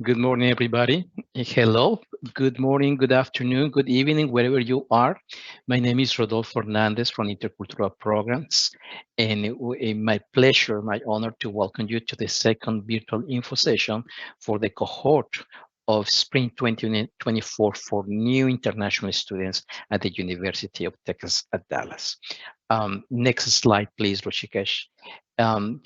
Good morning, everybody. Hello, good morning, good afternoon, good evening, wherever you are. My name is Rodolfo Fernandez from Intercultural Programs, and my pleasure, my honor to welcome you to the second virtual info session for the cohort of Spring 2024 for new international students at the University of Texas at Dallas. Next slide, please, Roshikesh. Um,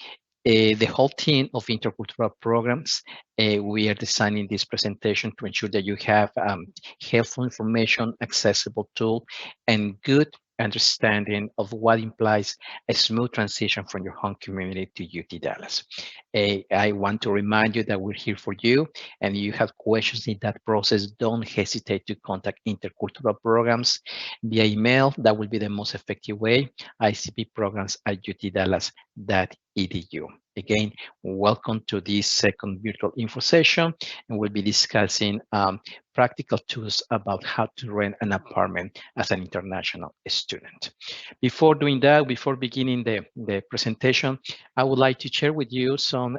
the whole team of intercultural programs, we are designing this presentation to ensure that you have helpful information, accessible tool, and good understanding of what implies a smooth transition from your home community to UT Dallas. I want to remind you that we're here for you, and you have questions in that process, don't hesitate to contact intercultural programs via email. That will be the most effective way, icpprograms@utdallas.edu. Again, welcome to this second virtual info session, and we'll be discussing practical tools about how to rent an apartment as an international student. Before doing that, before beginning the presentation, I would like to share with you some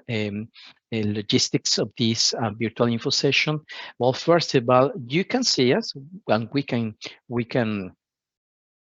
logistics of this virtual info session. Well, first of all, you can see us and we can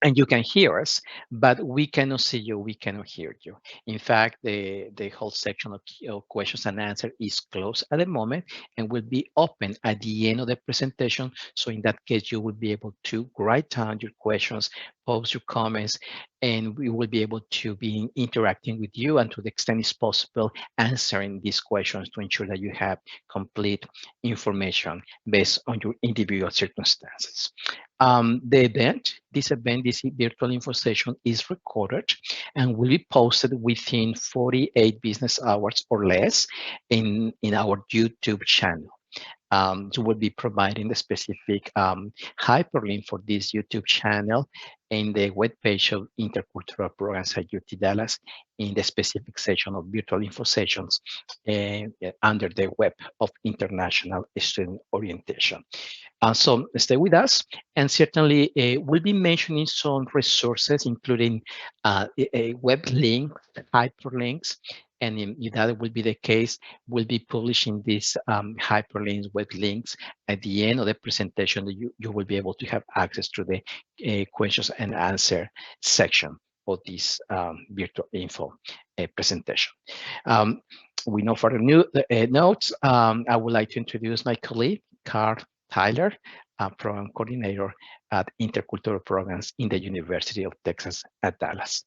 and you can hear us, but we cannot see you, we cannot hear you. In fact, the whole section of questions and answer is closed at the moment and will be open at the end of the presentation. So in that case, you will be able to write down your questions, post your comments, and we will be able to be interacting with you and to the extent it's possible, answering these questions to ensure that you have complete information based on your individual circumstances. This event, this virtual info session is recorded and will be posted within 48 business hours or less in our YouTube channel. So we'll be providing the specific hyperlink for this YouTube channel in the webpage of Intercultural Programs at UT Dallas in the specific section of virtual info sessions under the web of International Student Orientation. So stay with us, and certainly we'll be mentioning some resources, including a web link, hyperlinks, and if that will be the case, we'll be publishing these hyperlinks, web links at the end of the presentation. That you will be able to have access to the questions and answer section of this virtual info presentation. Um, we know further notes. I would like to introduce my colleague, Carl Tyler, program coordinator at Intercultural Programs in the University of Texas at Dallas.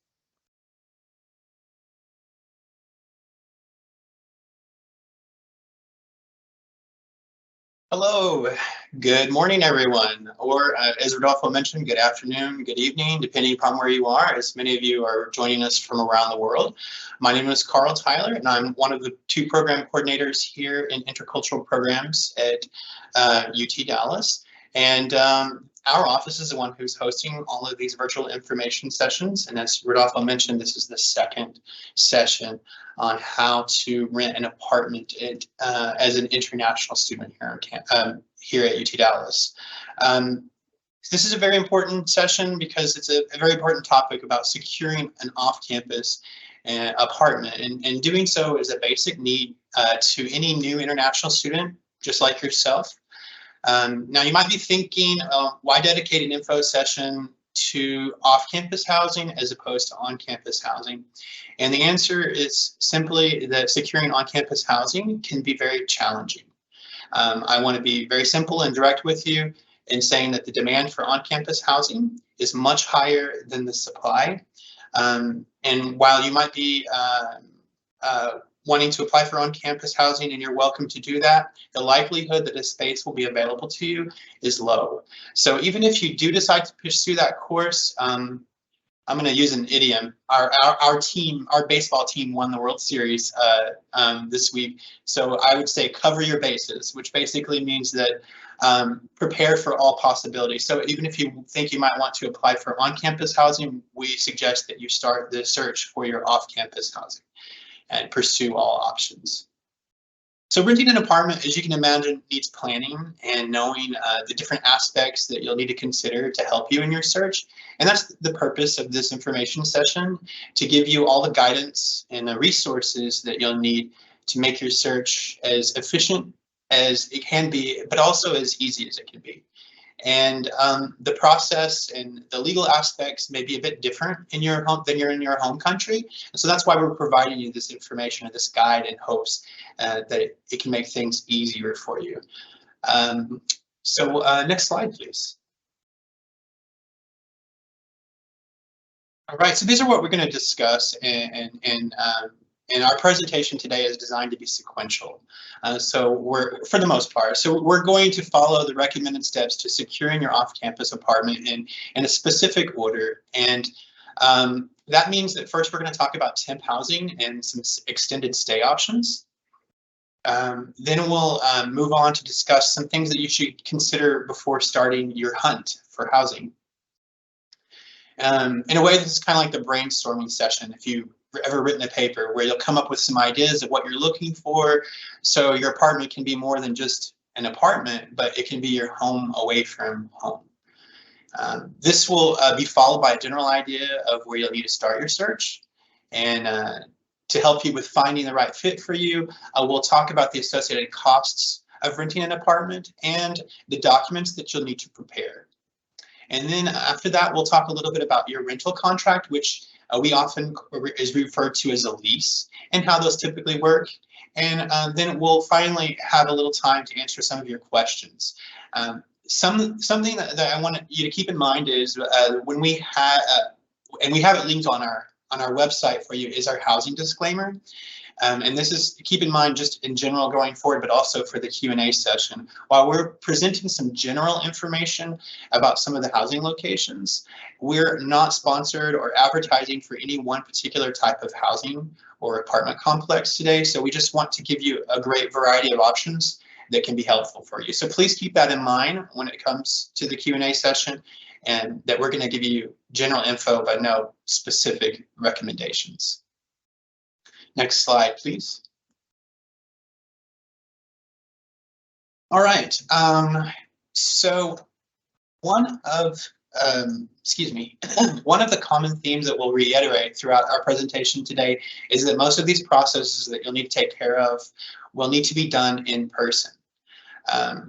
Hello, good morning, everyone, or as Rodolfo mentioned, good afternoon, good evening, depending upon where you are, as many of you are joining us from around the world. My name is Carl Tyler, and I'm one of the two program coordinators here in Intercultural Programs at UT Dallas. And our office is the one who's hosting all of these virtual information sessions. And as Rodolfo mentioned, this is the second session on how to rent an apartment as an international student here at UT Dallas. This is a very important session because it's a very important topic about securing an off-campus apartment, and doing so is a basic need to any new international student, just like yourself. Now you might be thinking, why dedicate an info session to off-campus housing as opposed to on-campus housing? And the answer is simply that securing on-campus housing can be very challenging. I want to be very simple and direct with you in saying that the demand for on-campus housing is much higher than the supply. And while you might be wanting to apply for on-campus housing, and you're welcome to do that, the likelihood that a space will be available to you is low. So even if you do decide to pursue that course, I'm going to use an idiom. Our team, our baseball team, won the World Series this week. So I would say cover your bases, which basically means that prepare for all possibilities. So even if you think you might want to apply for on-campus housing, we suggest that you start the search for your off-campus housing and pursue all options. So renting an apartment, as you can imagine, needs planning and knowing the different aspects that you'll need to consider to help you in your search. And that's the purpose of this information session, to give you all the guidance and the resources that you'll need to make your search as efficient as it can be, but also as easy as it can be. And the process and the legal aspects may be a bit different in your home than you're in your home country. And so that's why we're providing you this information and this guide in hopes that it can make things easier for you. Next slide, please. All right, so these are what we're going to discuss, and our presentation today is designed to be sequential. For the most part, so we're going to follow the recommended steps to securing your off-campus apartment in a specific order. And that means that first we're going to talk about temp housing and some extended stay options. Then we'll move on to discuss some things that you should consider before starting your hunt for housing. In a way, this is kind of like the brainstorming session, if you've ever written a paper, where you'll come up with some ideas of what you're looking for, so your apartment can be more than just an apartment, but it can be your home away from home. This will be followed by a general idea of where you'll need to start your search. And to help you with finding the right fit for you, we'll talk about the associated costs of renting an apartment and the documents that you'll need to prepare. And then after that, we'll talk a little bit about your rental contract, which we often is referred to as a lease, and how those typically work. And then we'll finally have a little time to answer some of your questions. Something that I want you to keep in mind is when we have, and we have it linked on our website for you, is our housing disclaimer. And this is, keep in mind just in general going forward, but also for the Q&A session. While we're presenting some general information about some of the housing locations, we're not sponsored or advertising for any one particular type of housing or apartment complex today. So we just want to give you a great variety of options that can be helpful for you. So please keep that in mind when it comes to the Q&A session, and that we're going to give you general info but no specific recommendations. Next slide, please. All right. So one of one of the common themes that we'll reiterate throughout our presentation today is that most of these processes that you'll need to take care of will need to be done in person.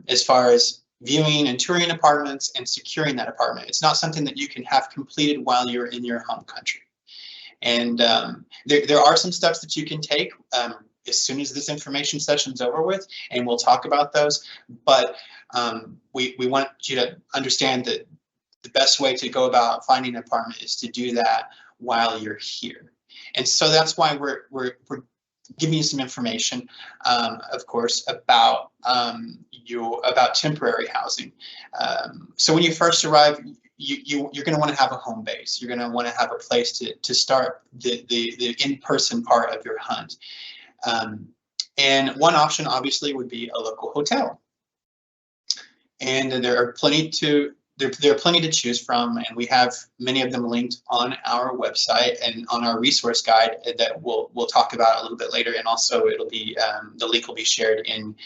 As far as viewing and touring apartments and securing that apartment, it's not something that you can have completed while you're in your home country. And there are some steps that you can take as soon as this information session's over with, and we'll talk about those. But we want you to understand that the best way to go about finding an apartment is to do that while you're here. And so that's why we're giving you some information, of course, about temporary housing. So when you first arrive, you're going to want to have a home base. You're going to want to have a place to start the in-person part of your hunt. And one option, obviously, would be a local hotel. And there are plenty to choose from, and we have many of them linked on our website and on our resource guide that we'll talk about a little bit later. And also, it'll be the link will be shared in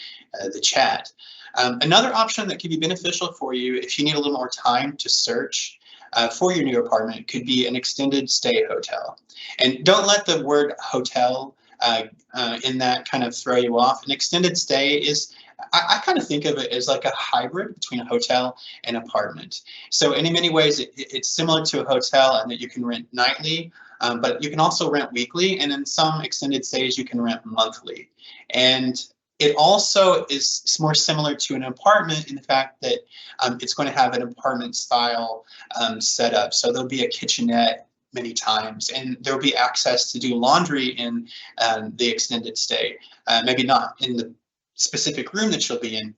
the chat. Another option that could be beneficial for you if you need a little more time to search for your new apartment could be an extended stay hotel. And don't let the word hotel in that kind of throw you off. An extended stay is, I kind of think of it as like a hybrid between a hotel and apartment. So in many ways, it's similar to a hotel in that you can rent nightly, but you can also rent weekly. And in some extended stays, you can rent monthly. And it also is more similar to an apartment in the fact that it's going to have an apartment style setup. So there'll be a kitchenette many times, and there'll be access to do laundry in the extended stay. Maybe not in the specific room that you'll be in.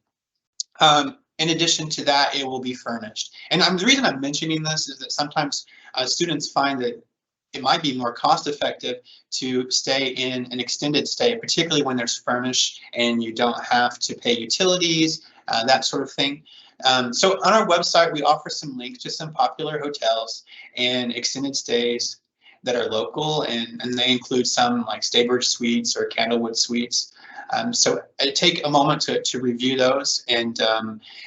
In addition to that, it will be furnished. And the reason I'm mentioning this is that sometimes students find that it might be more cost effective to stay in an extended stay, particularly when there's furnished and you don't have to pay utilities, that sort of thing. So on our website, we offer some links to some popular hotels and extended stays that are local, and they include some like Staybridge Suites or Candlewood Suites. So take a moment to review those, and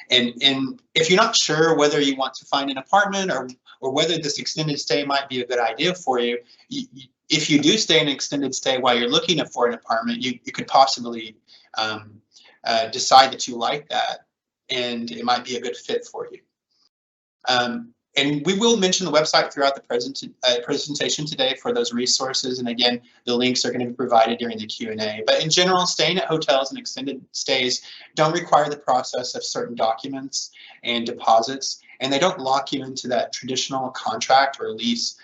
if you're not sure whether you want to find an apartment or whether this extended stay might be a good idea for you, if you do stay in an extended stay while you're looking for an apartment, you could possibly decide that you like that and it might be a good fit for you. And we will mention the website throughout the presentation today for those resources. And again, the links are going to be provided during the Q&A. But in general, staying at hotels and extended stays don't require the process of certain documents and deposits, and they don't lock you into that traditional contract or lease.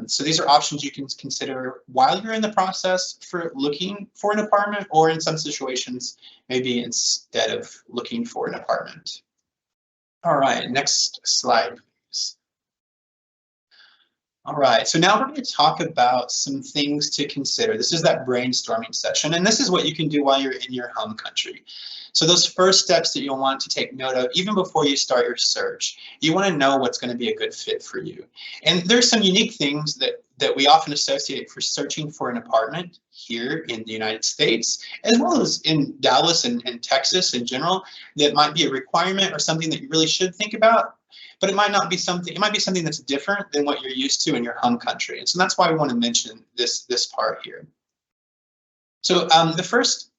So these are options you can consider while you're in the process for looking for an apartment, or in some situations, maybe instead of looking for an apartment. All right, next slide. All right, so now we're going to talk about some things to consider. This is that brainstorming session, and this is what you can do while you're in your home country. So those first steps that you'll want to take note of, even before you start your search, you want to know what's going to be a good fit for you. And there's some unique things that we often associate for searching for an apartment here in the United States, as well as in Dallas and Texas in general, that might be a requirement or something that you really should think about. But it might not be something, it might be something that's different than what you're used to in your home country. And so that's why we want to mention this part here. So the first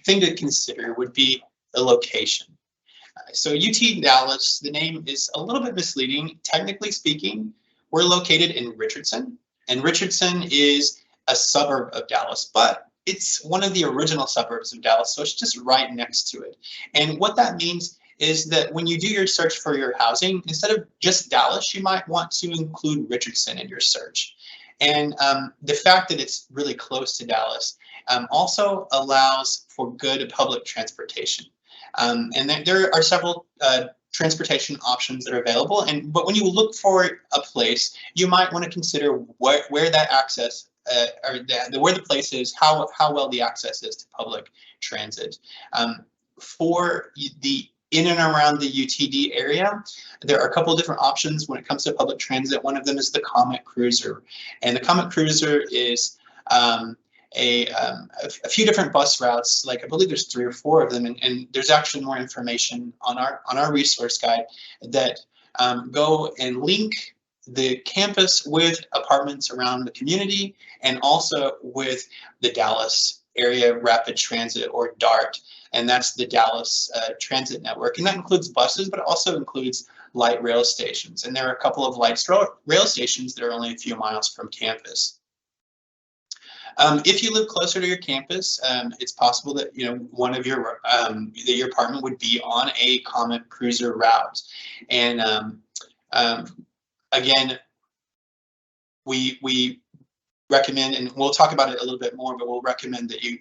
thing to consider would be the location. So UT Dallas, the name is a little bit misleading. Technically speaking, we're located in Richardson, and Richardson is a suburb of Dallas, but it's one of the original suburbs of Dallas, so it's just right next to it. And what that means is that when you do your search for your housing, instead of just Dallas, you might want to include Richardson in your search. And the fact that it's really close to Dallas also allows for good public transportation. And there are several transportation options that are available. But when you look for a place, you might want to consider where that access where the place is, how well the access is to public transit. For the in and around the UTD area, there are a couple of different options when it comes to public transit. One of them is the Comet Cruiser, and the Comet Cruiser is a few different bus routes. Like I believe there's 3 or 4 of them, and there's actually more information on our resource guide that go and link the campus with apartments around the community, and also with the Dallas Area Rapid Transit, or DART. And that's the Dallas Transit Network. And that includes buses, but it also includes light rail stations. And there are a couple of light rail stations that are only a few miles from campus. If you live closer to your campus, it's possible that one of your your apartment would be on a Comet Cruiser route. And again, we recommend, and we'll talk about it a little bit more, but we'll recommend that you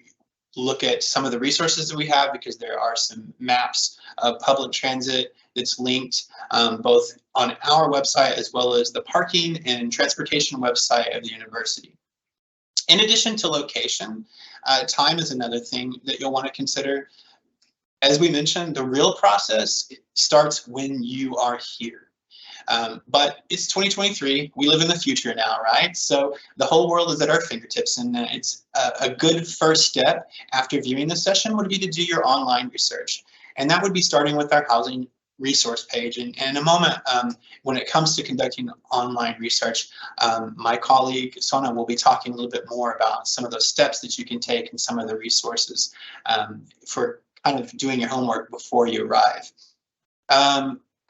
look at some of the resources that we have, because there are some maps of public transit that's linked both on our website as well as the parking and transportation website of the university. In addition to location, time is another thing that you'll want to consider. As we mentioned, the real process starts when you are here. But it's 2023, we live in the future now, right? So the whole world is at our fingertips, and it's a good first step after viewing this session would be to do your online research. And that would be starting with our housing resource page. And in a moment, when it comes to conducting online research, my colleague Sona will be talking a little bit more about some of those steps that you can take and some of the resources for kind of doing your homework before you arrive.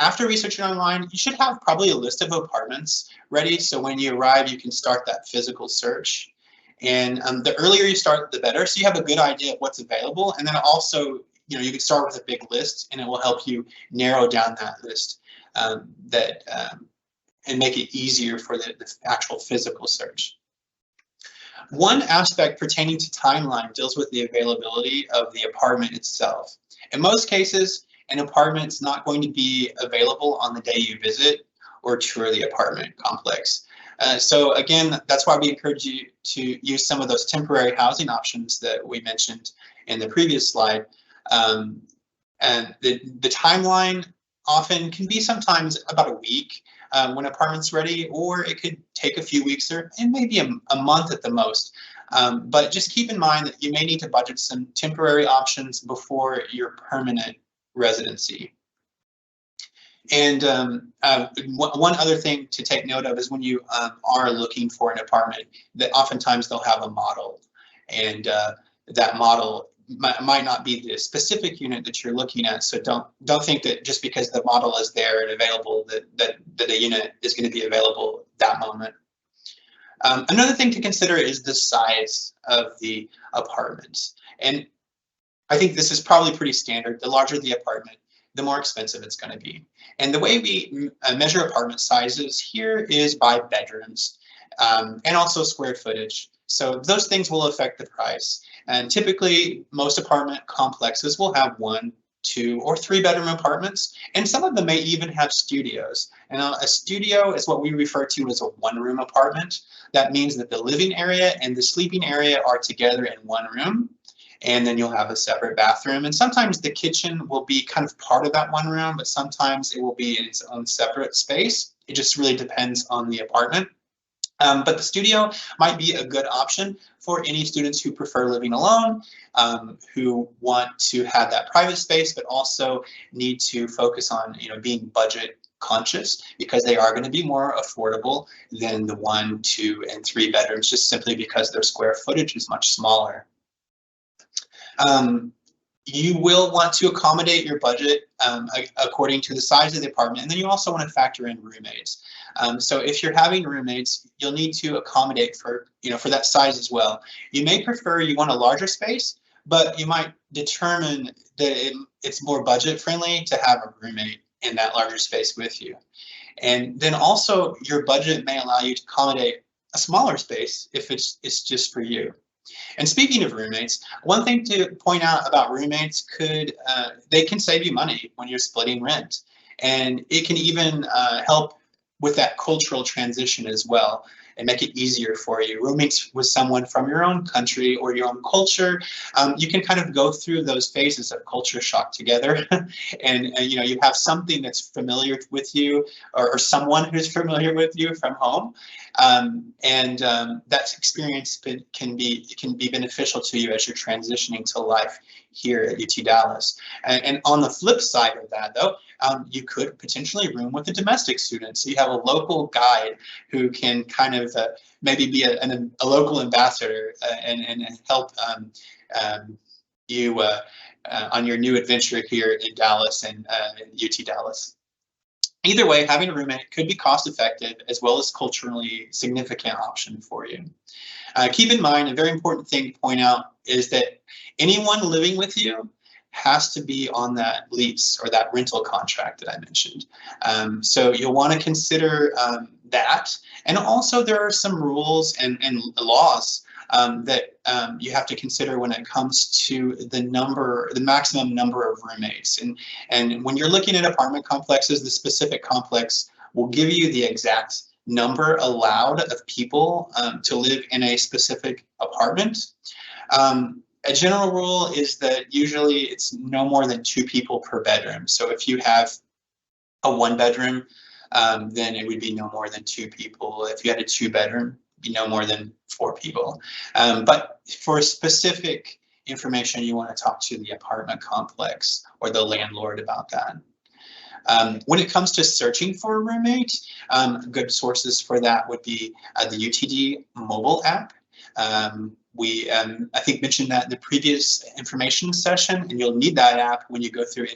After researching online, you should have probably a list of apartments ready, so when you arrive, you can start that physical search. And the earlier you start, the better, so you have a good idea of what's available. And then also, you can start with a big list, and it will help you narrow down that list and make it easier for the actual physical search. One aspect pertaining to timeline deals with the availability of the apartment itself. In most cases, an apartment is not going to be available on the day you visit or tour the apartment complex. So again, that's why we encourage you to use some of those temporary housing options that we mentioned in the previous slide. And the timeline often can be sometimes about a week when apartment's ready, or it could take a few weeks or maybe a month at the most. But just keep in mind that you may need to budget some temporary options before your permanent residency. And one other thing to take note of is when you are looking for an apartment, that oftentimes they'll have a model, and that model might not be the specific unit that you're looking at. So don't think that just because the model is there and available that a unit is going to be available that moment. Another thing to consider is the size of the apartments. And I think this is probably pretty standard. The larger the apartment, the more expensive it's going to be. And the way we measure apartment sizes here is by bedrooms and also square footage. So those things will affect the price. And typically, most apartment complexes will have 1, 2, or 3 bedroom apartments, and some of them may even have studios. And a studio is what we refer to as a one-room apartment. That means that the living area and the sleeping area are together in one room, and then you'll have a separate bathroom. And sometimes the kitchen will be kind of part of that one room, but sometimes it will be in its own separate space. It just really depends on the apartment. But the studio might be a good option for any students who prefer living alone, who want to have that private space, but also need to focus on, being budget conscious, because they are going to be more affordable than the 1, 2, and 3 bedrooms, just simply because their square footage is much smaller. You will want to accommodate your budget according to the size of the apartment, and then you also want to factor in roommates. So if you're having roommates, you'll need to accommodate for that size as well. You may prefer you want a larger space, but you might determine that it's more budget friendly to have a roommate in that larger space with you. And then also your budget may allow you to accommodate a smaller space if it's just for you. And speaking of roommates, one thing to point out about roommates they can save you money when you're splitting rent. And it can even help with that cultural transition as well and make it easier for you. Roommates with someone from your own country or your own culture, you can kind of go through those phases of culture shock together. and you have something that's familiar with you or someone who's familiar with you from home. That experience can be beneficial to you as you're transitioning to life here at UT Dallas. And on the flip side of that, though, you could potentially room with a domestic student. So you have a local guide who can kind of maybe be a local ambassador and help you on your new adventure here in Dallas and UT Dallas. Either way, having a roommate could be cost effective as well as culturally significant option for you. Keep in mind, a very important thing to point out is that anyone living with you has to be on that lease or that rental contract that I mentioned. So you'll want to consider that. And also there are some rules and laws that you have to consider when it comes to the maximum number of roommates. And when you're looking at apartment complexes, the specific complex will give you the exact number allowed of people to live in a specific apartment. A general rule is that usually it's no more than 2 people per bedroom. So if you have a 1 bedroom, then it would be no more than 2 people. If you had a 2 bedroom, it'd be no more than 4 people. But for specific information, you want to talk to the apartment complex or the landlord about that. When it comes to searching for a roommate, good sources for that would be the UTD mobile app. We, I think, mentioned that in the previous information session, and you'll need that app when you go through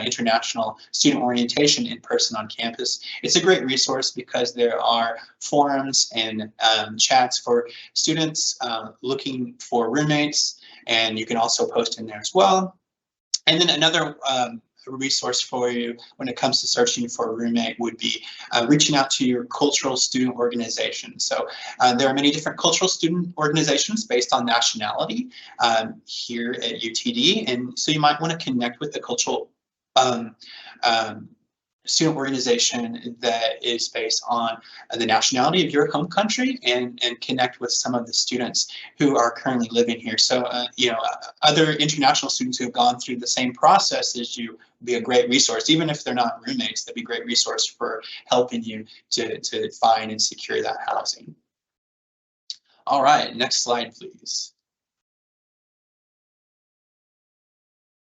international student orientation in person on campus. It's a great resource because there are forums and chats for students looking for roommates, and you can also post in there as well. And then another resource for you when it comes to searching for a roommate would be reaching out to your cultural student organization. So there are many different cultural student organizations based on nationality here at UTD, and so you might want to connect with the cultural student organization that is based on the nationality of your home country and connect with some of the students who are currently living here. So, other international students who have gone through the same process as you would be a great resource. Even if they're not roommates, that'd be a great resource for helping you to find and secure that housing. All right, next slide, please.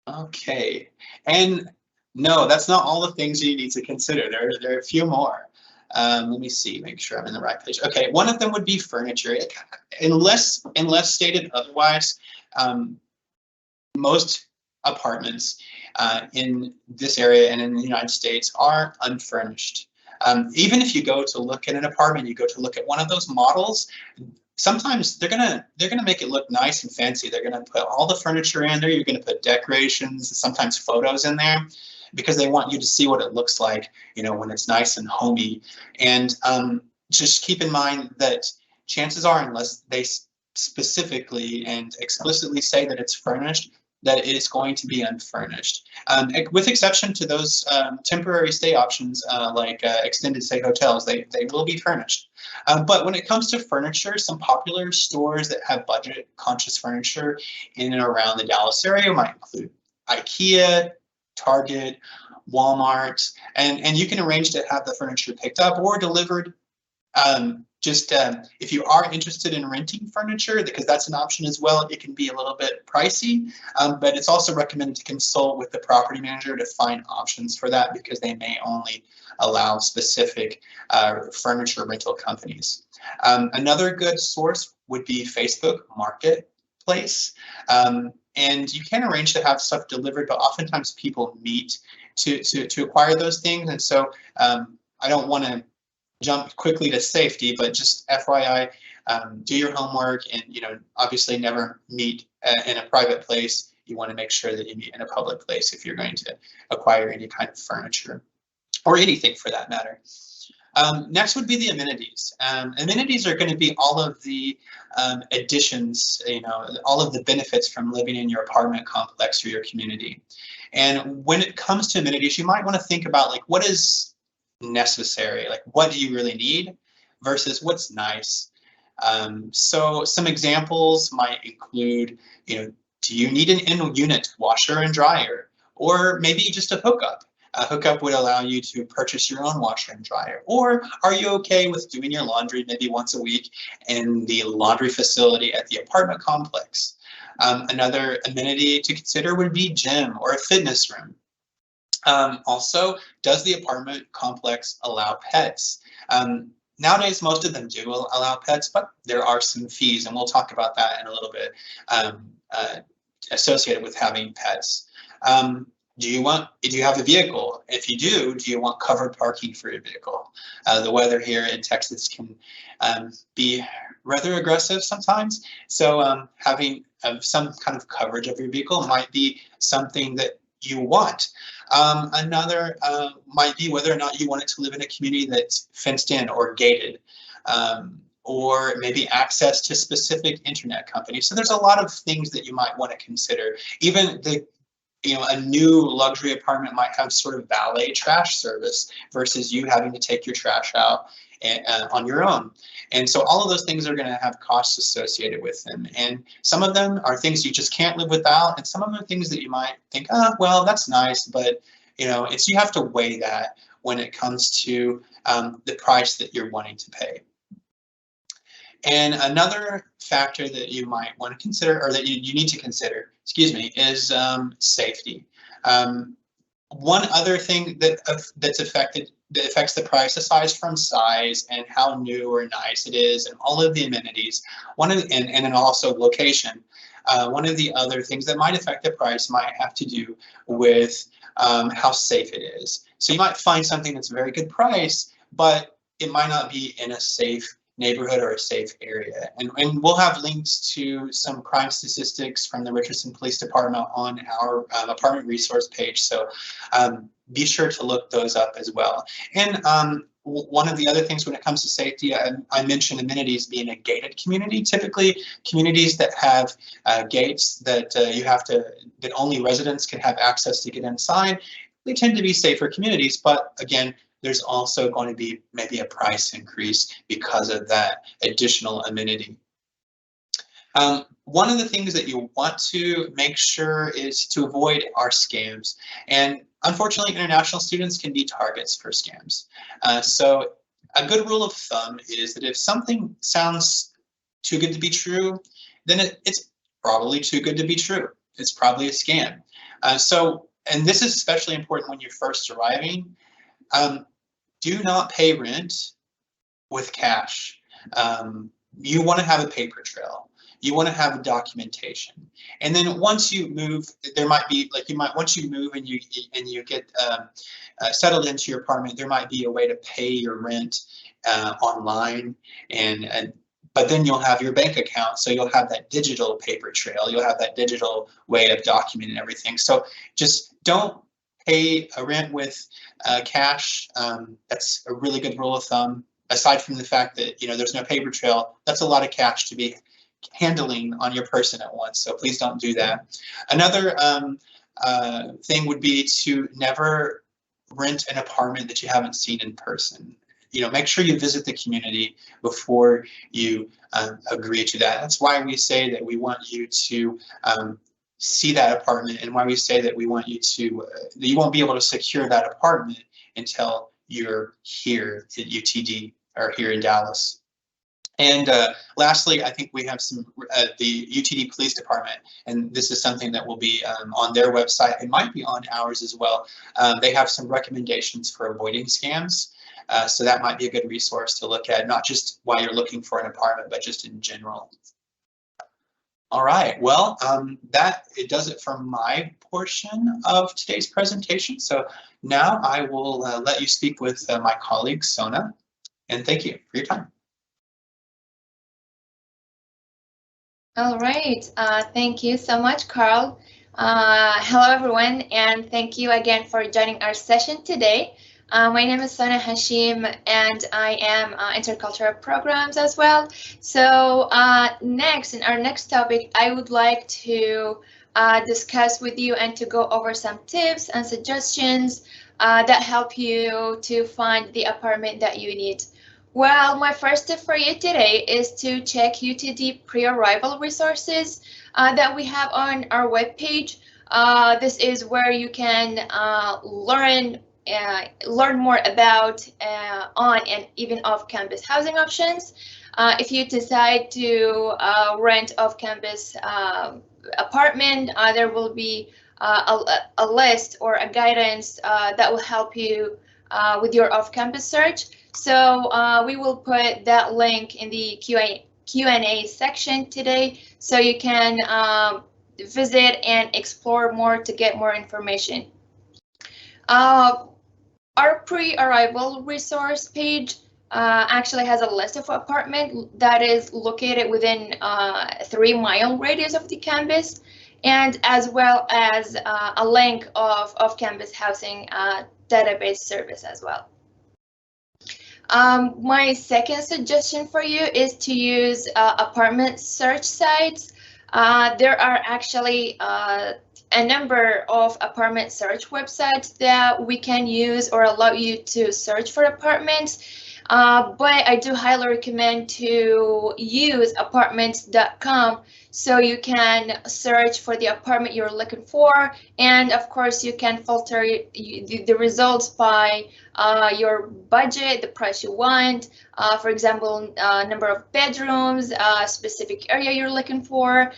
Okay, and no, that's not all the things you need to consider. There are a few more. Let me see, make sure I'm in the right page. Okay, one of them would be furniture. Unless stated otherwise, most apartments in this area and in the United States are unfurnished. Even if you go to look at an apartment, you go to look at one of those models, sometimes they're gonna make it look nice and fancy. They're gonna put all the furniture in there. You're gonna put decorations, sometimes photos in there, because they want you to see what it looks like, when it's nice and homey. And just keep in mind that chances are, unless they specifically and explicitly say that it's furnished, that it is going to be unfurnished, with exception to those temporary stay options like extended stay hotels. They will be furnished. But when it comes to furniture, some popular stores that have budget conscious furniture in and around the Dallas area might include IKEA, Target, Walmart, and you can arrange to have the furniture picked up or delivered. If you are interested in renting furniture, because that's an option as well, it can be a little bit pricey, but it's also recommended to consult with the property manager to find options for that, because they may only allow specific furniture rental companies. Another good source would be Facebook Marketplace. And you can arrange to have stuff delivered, but oftentimes people meet to acquire those things. And so I don't want to jump quickly to safety, but just FYI, do your homework, and obviously never meet in a private place. You want to make sure that you meet in a public place if you're going to acquire any kind of furniture or anything for that matter. Next would be the amenities. Amenities are going to be all of the additions, all of the benefits from living in your apartment complex or your community. And when it comes to amenities, you might want to think about, like, what is necessary, like what do you really need versus what's nice. So some examples might include, do you need an in-unit washer and dryer, or maybe just a hookup? A hookup would allow you to purchase your own washer and dryer. Or are you okay with doing your laundry maybe once a week in the laundry facility at the apartment complex? Another amenity to consider would be gym or a fitness room. Also, does the apartment complex allow pets? Nowadays, most of them do allow pets, but there are some fees, and we'll talk about that in a little bit, associated with having pets. Do you have a vehicle? If you do you want covered parking for your vehicle? The weather here in Texas can be rather aggressive sometimes, so having some kind of coverage of your vehicle might be something that you want. Another might be whether or not you want it to live in a community that's fenced in or gated, or maybe access to specific internet companies. So there's a lot of things that you might want to consider. Even a new luxury apartment might have sort of valet trash service versus you having to take your trash out on your own. And so all of those things are going to have costs associated with them. And some of them are things you just can't live without. And some of them are things that you might think, well, that's nice. But, you have to weigh that when it comes to the price that you're wanting to pay. And another factor that you might want to consider, or that you need to consider, is safety. One other thing that affects the price, aside from size and how new or nice it is, and all of the amenities, and then also location. One of the other things that might affect the price might have to do with how safe it is. So you might find something that's a very good price, but it might not be in a safe neighborhood or a safe area. And we'll have links to some crime statistics from the Richardson Police Department on our apartment resource page. So be sure to look those up as well. And one of the other things when it comes to safety, I mentioned amenities being a gated community. Typically, communities that have gates that that only residents can have access to get inside, they tend to be safer communities. But again, there's also going to be maybe a price increase because of that additional amenity. One of the things that you want to make sure is to avoid are scams. And unfortunately, international students can be targets for scams. So a good rule of thumb is that if something sounds too good to be true, then it's probably too good to be true. It's probably a scam. And this is especially important when you're first arriving. Do not pay rent with cash. You want to have a paper trail. you want to have documentation. And then once you move, there might be once you move and you get settled into your apartment, there might be a way to pay your rent online, but then you'll have your bank account, so you'll have that digital paper trail. You'll have that digital way of documenting everything. So just don't pay a rent with cash. That's a really good rule of thumb. Aside from the fact that there's no paper trail, that's a lot of cash to be handling on your person at once. So please don't do that. Another thing would be to never rent an apartment that you haven't seen in person. Make sure you visit the community before you agree to that. That's why we say that we want you to see that apartment, and why we say that we want you to, that you won't be able to secure that apartment until you're here at UTD or here in Dallas. And lastly, I think we have some the UTD Police Department, and this is something that will be on their website. It might be on ours as well. They have some recommendations for avoiding scams. So that might be a good resource to look at, not just while you're looking for an apartment, but just in general. All right, well, it does it for my portion of today's presentation. So now I will let you speak with my colleague, Sona, and thank you for your time. All right, thank you so much, Carl. Hello, everyone, and thank you again for joining our session today. My name is Sona Hashim, and I am Intercultural Programs as well. So next, in our next topic, I would like to discuss with you and to go over some tips and suggestions that help you to find the apartment that you need. Well, my first tip for you today is to check UTD pre-arrival resources that we have on our webpage. This is where you can learn more about on and even off-campus housing options. If you decide to rent off-campus apartment, there will be a list or a guidance that will help you with your off-campus search. So we will put that link in the Q&A section today, so you can visit and explore more to get more information. Our pre-arrival resource page actually has a list of apartments that is located within a 3-mile radius of the campus, and as well as a link of off-campus housing database service as well. My second suggestion for you is to use apartment search sites. There are actually a number of apartment search websites that we can use or allow you to search for apartments, but I do highly recommend to use apartments.com, so you can search for the apartment you're looking for, and of course you can filter the results by your budget, the price you want, for example, number of bedrooms, specific area you're looking for,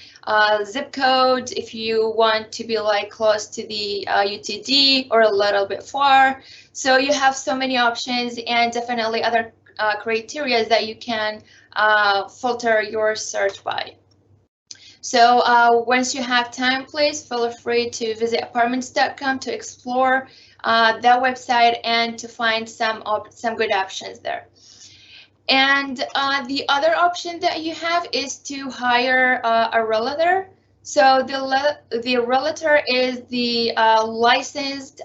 zip code if you want to be like close to the UTD or a little bit far. So you have so many options, and definitely other criteria that you can filter your search by. So once you have time, please feel free to visit apartments.com to explore that website and to find some good options there. And the other option that you have is to hire a realtor. So the realtor is the licensed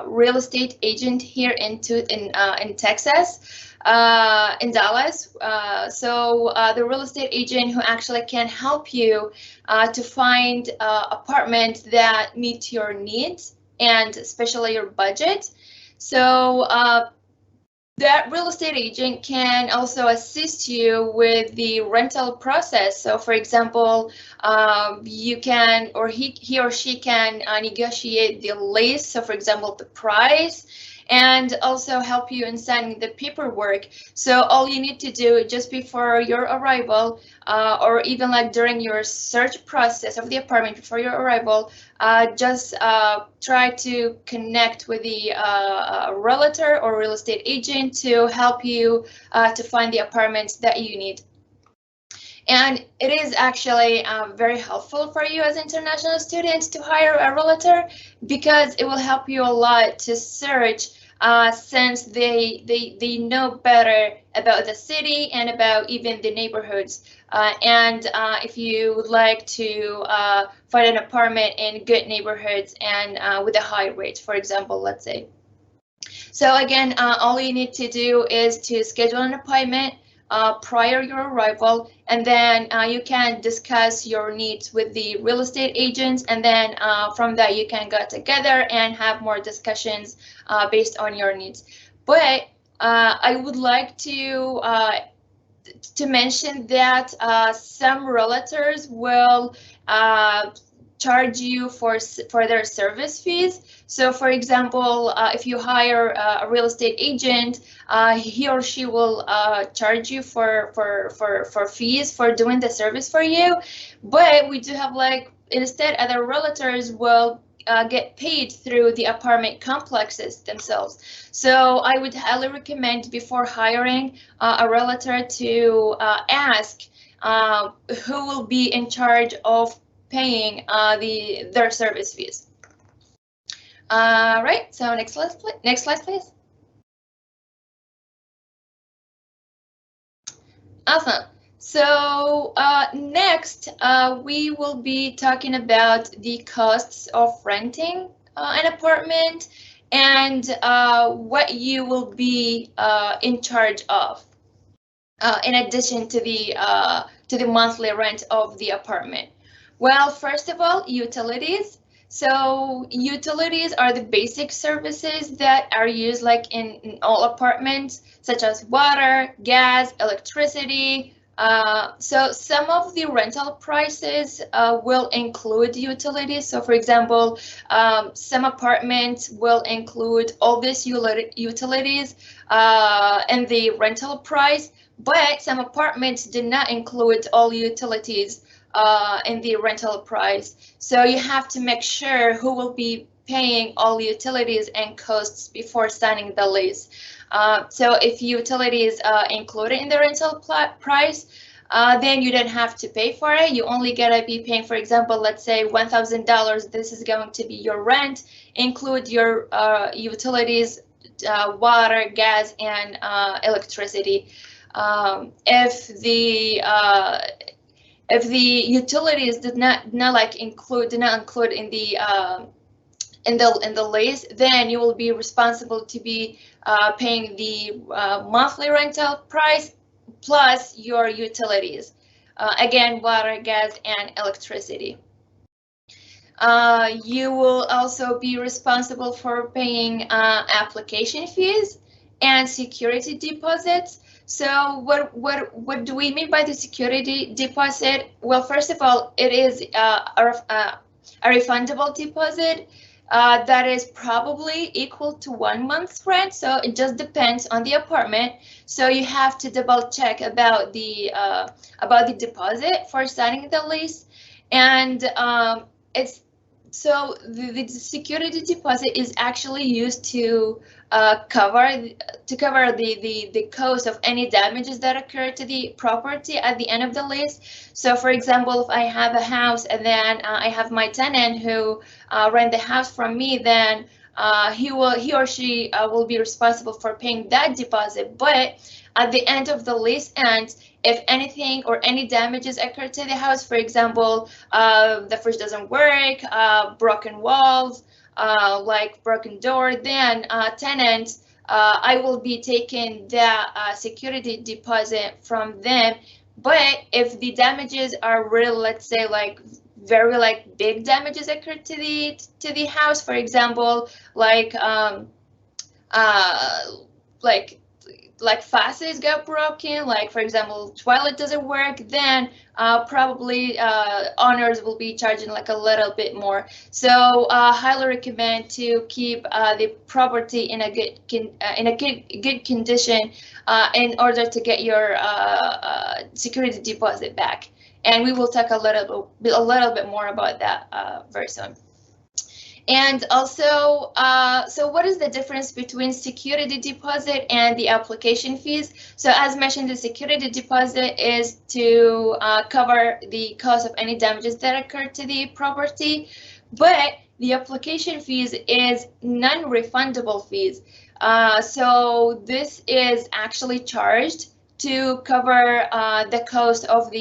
real estate agent here in Texas, in Dallas. So the real estate agent who actually can help you to find apartments that meet your needs and especially your budget. So that real estate agent can also assist you with the rental process. So for example, you can, or he or she can negotiate the lease. So for example, the price, and also help you in signing the paperwork. So all you need to do just before your arrival, or even like during your search process of the apartment before your arrival, just try to connect with the realtor or real estate agent to help you to find the apartments that you need. And it is actually very helpful for you as international students to hire a realtor, because it will help you a lot to search, since they know better about the city and about even the neighborhoods. And if you would like to find an apartment in good neighborhoods and with a high rate, for example, let's say. So again, all you need to do is to schedule an appointment prior your arrival, and then you can discuss your needs with the real estate agents, and then from that you can get together and have more discussions based on your needs. But I would like to mention that some realtors will charge you for their service fees. So, for example, if you hire a real estate agent, he or she will charge you for fees for doing the service for you. But we do have, like, instead other realtors will get paid through the apartment complexes themselves. So I would highly recommend, before hiring a realtor, to ask who will be in charge of paying their service fees. Right. So next slide, please. Awesome. So next, we will be talking about the costs of renting an apartment, and what you will be in charge of, in addition to the monthly rent of the apartment. Well, first of all, utilities. So utilities are the basic services that are used, like in all apartments, such as water, gas, electricity. So some of the rental prices will include utilities. So for example, some apartments will include all these utilities in the rental price, but some apartments do not include all utilities in the rental price. So you have to make sure who will be paying all utilities and costs before signing the lease. So if utilities included in the rental price, then you don't have to pay for it. You only gotta be paying, for example, let's say $1,000. This is going to be your rent, include your utilities, water, gas, and electricity. If the utilities did not include in the lease, then you will be responsible to be paying the monthly rental price plus your utilities. Again, water, gas, and electricity. You will also be responsible for paying application fees and security deposits. So what do we mean by the security deposit? Well, first of all, it is a refundable deposit that is probably equal to 1 month's rent. So it just depends on the apartment. So you have to double check about the deposit for signing the lease, and it's so the security deposit is actually used to cover the cost of any damages that occur to the property at the end of the lease. So for example, if I have a house and then I have my tenant who rent the house from me, then he or she will be responsible for paying that deposit. But at the end of the lease ends, if anything or any damages occur to the house, for example, the fridge doesn't work, broken walls, like broken door, then tenants, I will be taking the security deposit from them. But if the damages are real, let's say like very big damages occur to the house, for example, like faucets got broken, like for example toilet doesn't work, then probably owners will be charging like a little bit more. So highly recommend to keep the property in a good condition in order to get your security deposit back. And we will talk a little bit more about that very soon. And also, so what is the difference between security deposit and the application fees? So as mentioned, the security deposit is to cover the cost of any damages that occur to the property, but the application fees is non-refundable fees. So this is actually charged to cover the cost of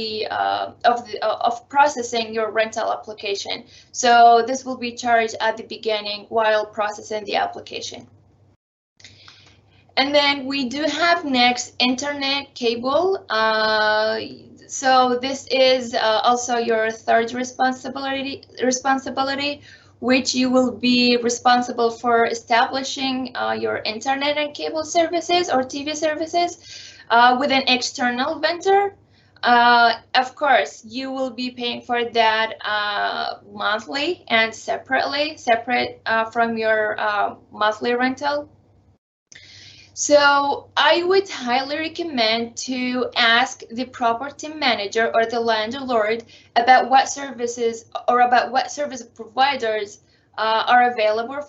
of processing your rental application. So this will be charged at the beginning while processing the application. And then we do have next internet cable. So this is also your third responsibility, which you will be responsible for establishing your internet and cable services or TV services with an external vendor. Of course, you will be paying for that monthly and separate from your monthly rental. So I would highly recommend to ask the property manager or the landlord about what services or about what service providers are available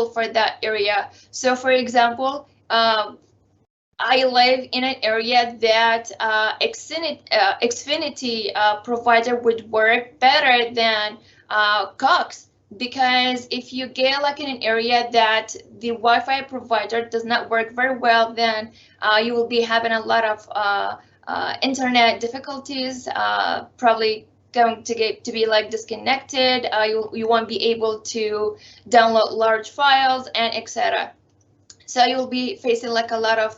for that area. So, for example, I live in an area that Xfinity provider would work better than Cox, because if you get like in an area that the Wi-Fi provider does not work very well, then you will be having a lot of internet difficulties, probably going to be like disconnected. You won't be able to download large files and etc. So you'll be facing like a lot of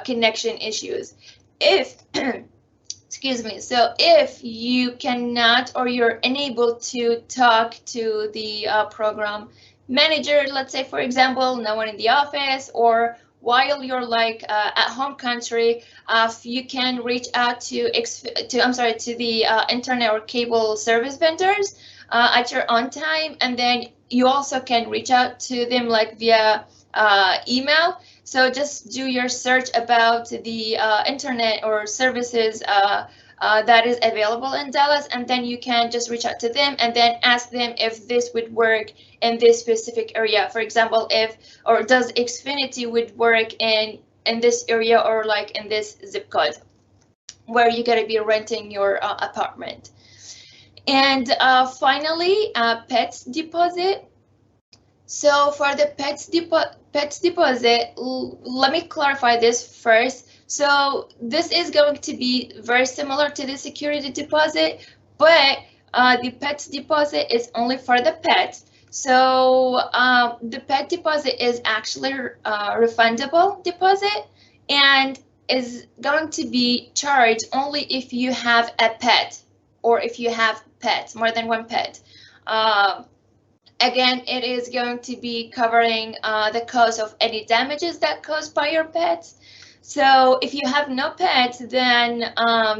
connection issues. If excuse me, so if you cannot or you're unable to talk to the program manager, let's say for example, no one in the office, or while you're like at home country, you can reach out to the internet or cable service vendors at your own time, and then you also can reach out to them like via email. So just do your search about the internet or services that is available in Dallas, and then you can just reach out to them and then ask them if this would work in this specific area. For example, does Xfinity would work in this area or like in this zip code where you're gonna be renting your apartment. And finally, pets deposit. So for the pets deposit, let me clarify this first. So this is going to be very similar to the security deposit, but the pets deposit is only for the pets. So the pet deposit is actually refundable deposit and is going to be charged only if you have a pet or if you have pets, more than one pet. Again, it is going to be covering the cost of any damages that caused by your pets. So if you have no pets, then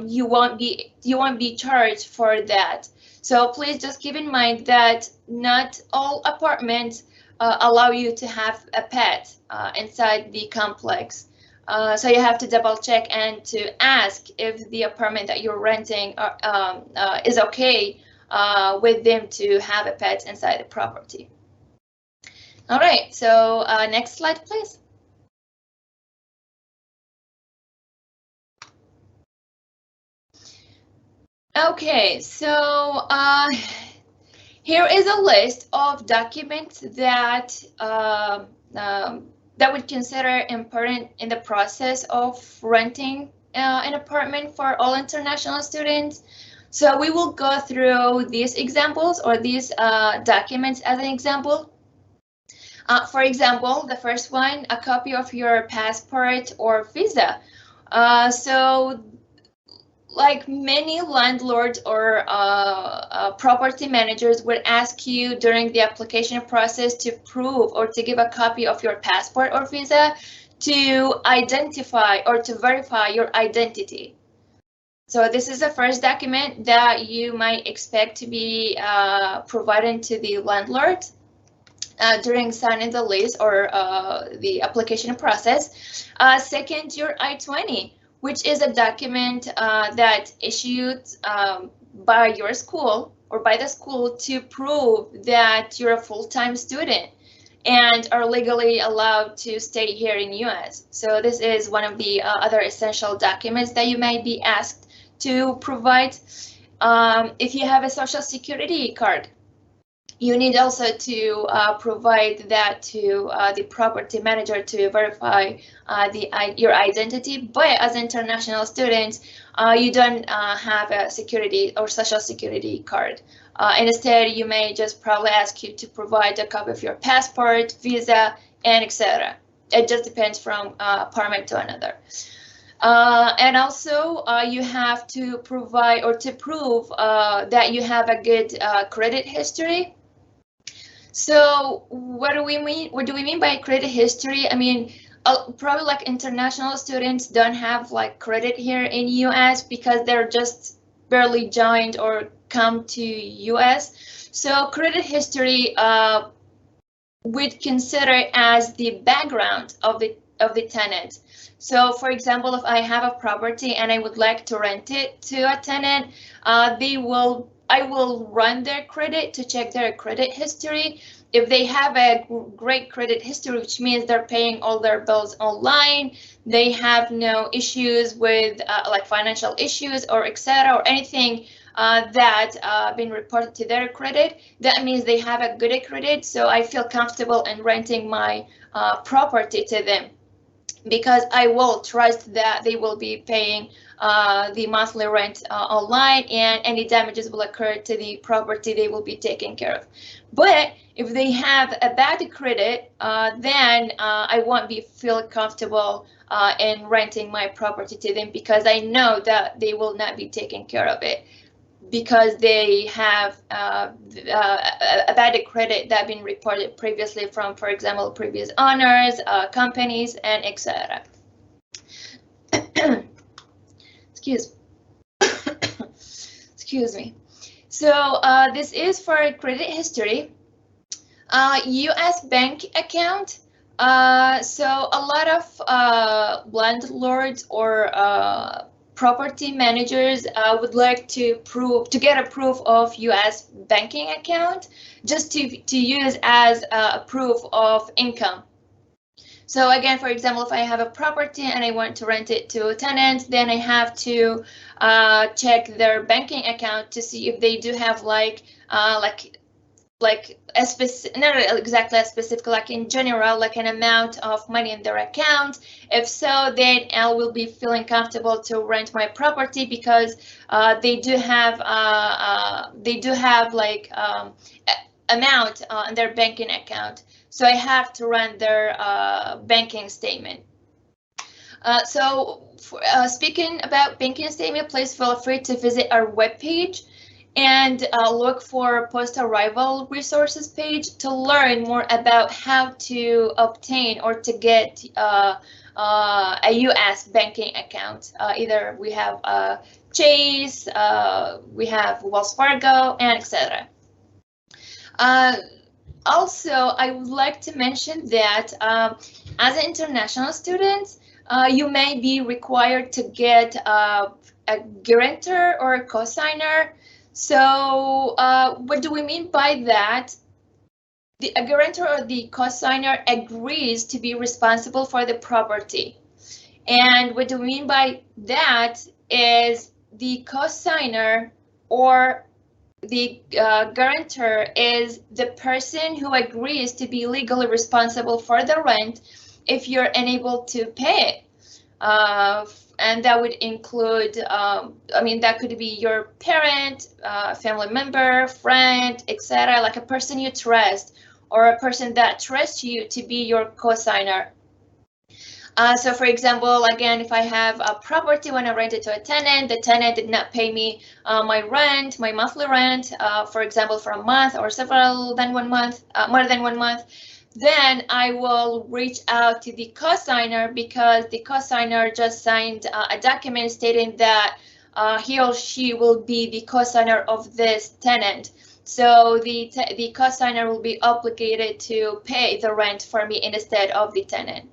you won't be charged for that. So please just keep in mind that not all apartments allow you to have a pet inside the complex. So you have to double check and to ask if the apartment that you're renting is okay with them to have a pet inside the property. All right, so next slide, please. Okay, so here is a list of documents that that would consider important in the process of renting an apartment for all international students. So we will go through these examples or these documents as an example. For example, the first one, a copy of your passport or visa. So like many landlords or property managers would ask you during the application process to prove or to give a copy of your passport or visa to identify or to verify your identity. So this is the first document that you might expect to be provided to the landlord during signing the lease or the application process. Second, your I-20, which is a document that issued by your school or by the school to prove that you're a full-time student and are legally allowed to stay here in US. So this is one of the other essential documents that you may be asked to provide. If you have a social security card, you need also to provide that to the property manager to verify your identity. But as international students, you don't have a security or social security card. Instead, you may just probably ask you to provide a copy of your passport, visa, and etc. It just depends from apartment to another. And also, you have to provide or to prove that you have a good credit history. So what do we mean? What do we mean by credit history? I mean, probably like international students don't have like credit here in US because they're just barely joined or come to US. So credit history we'd consider as the background of the tenant. So for example, if I have a property and I would like to rent it to a tenant, I will run their credit to check their credit history. If they have a great credit history, which means they're paying all their bills online, they have no issues with like financial issues or etc. or anything that been reported to their credit, that means they have a good credit. So I feel comfortable in renting my property to them, because I will trust that they will be paying the monthly rent online, and any damages will occur to the property, they will be taken care of. But if they have a bad credit, then I won't feel comfortable in renting my property to them, because I know that they will not be taking care of it, because they have a bad credit that been reported previously from, for example, previous owners, companies, and etc. Excuse me. So this is for credit history. US bank account. So a lot of landlords or property managers would like to get a proof of US banking account, just to use as a proof of income. So again, for example, if I have a property and I want to rent it to a tenant, then I have to check their banking account to see if they do have like a specific, not exactly a specific, like in general, like an amount of money in their account. If so, then I will be feeling comfortable to rent my property, because they do have like amount in their banking account. So I have to run their banking statement. Speaking about banking statement, please feel free to visit our webpage and look for post-arrival resources page to learn more about how to obtain or to get a US banking account. Either we have Chase, we have Wells Fargo, and etc. Also, I would like to mention that as an international student, you may be required to get a guarantor or a cosigner. So what do we mean by that? A guarantor or the cosigner agrees to be responsible for the property. And what do we mean by that is the cosigner or the guarantor is the person who agrees to be legally responsible for the rent if you're unable to pay it. And that would include, I mean, that could be your parent, family member, friend, etc., like a person you trust or a person that trusts you to be your cosigner. So for example, again, if I have a property when I rent it to a tenant, the tenant did not pay me my rent, my monthly rent, for example, for a month or more than 1 month, then I will reach out to the cosigner, because the cosigner just signed a document stating that he or she will be the cosigner of this tenant. So the cosigner will be obligated to pay the rent for me instead of the tenant.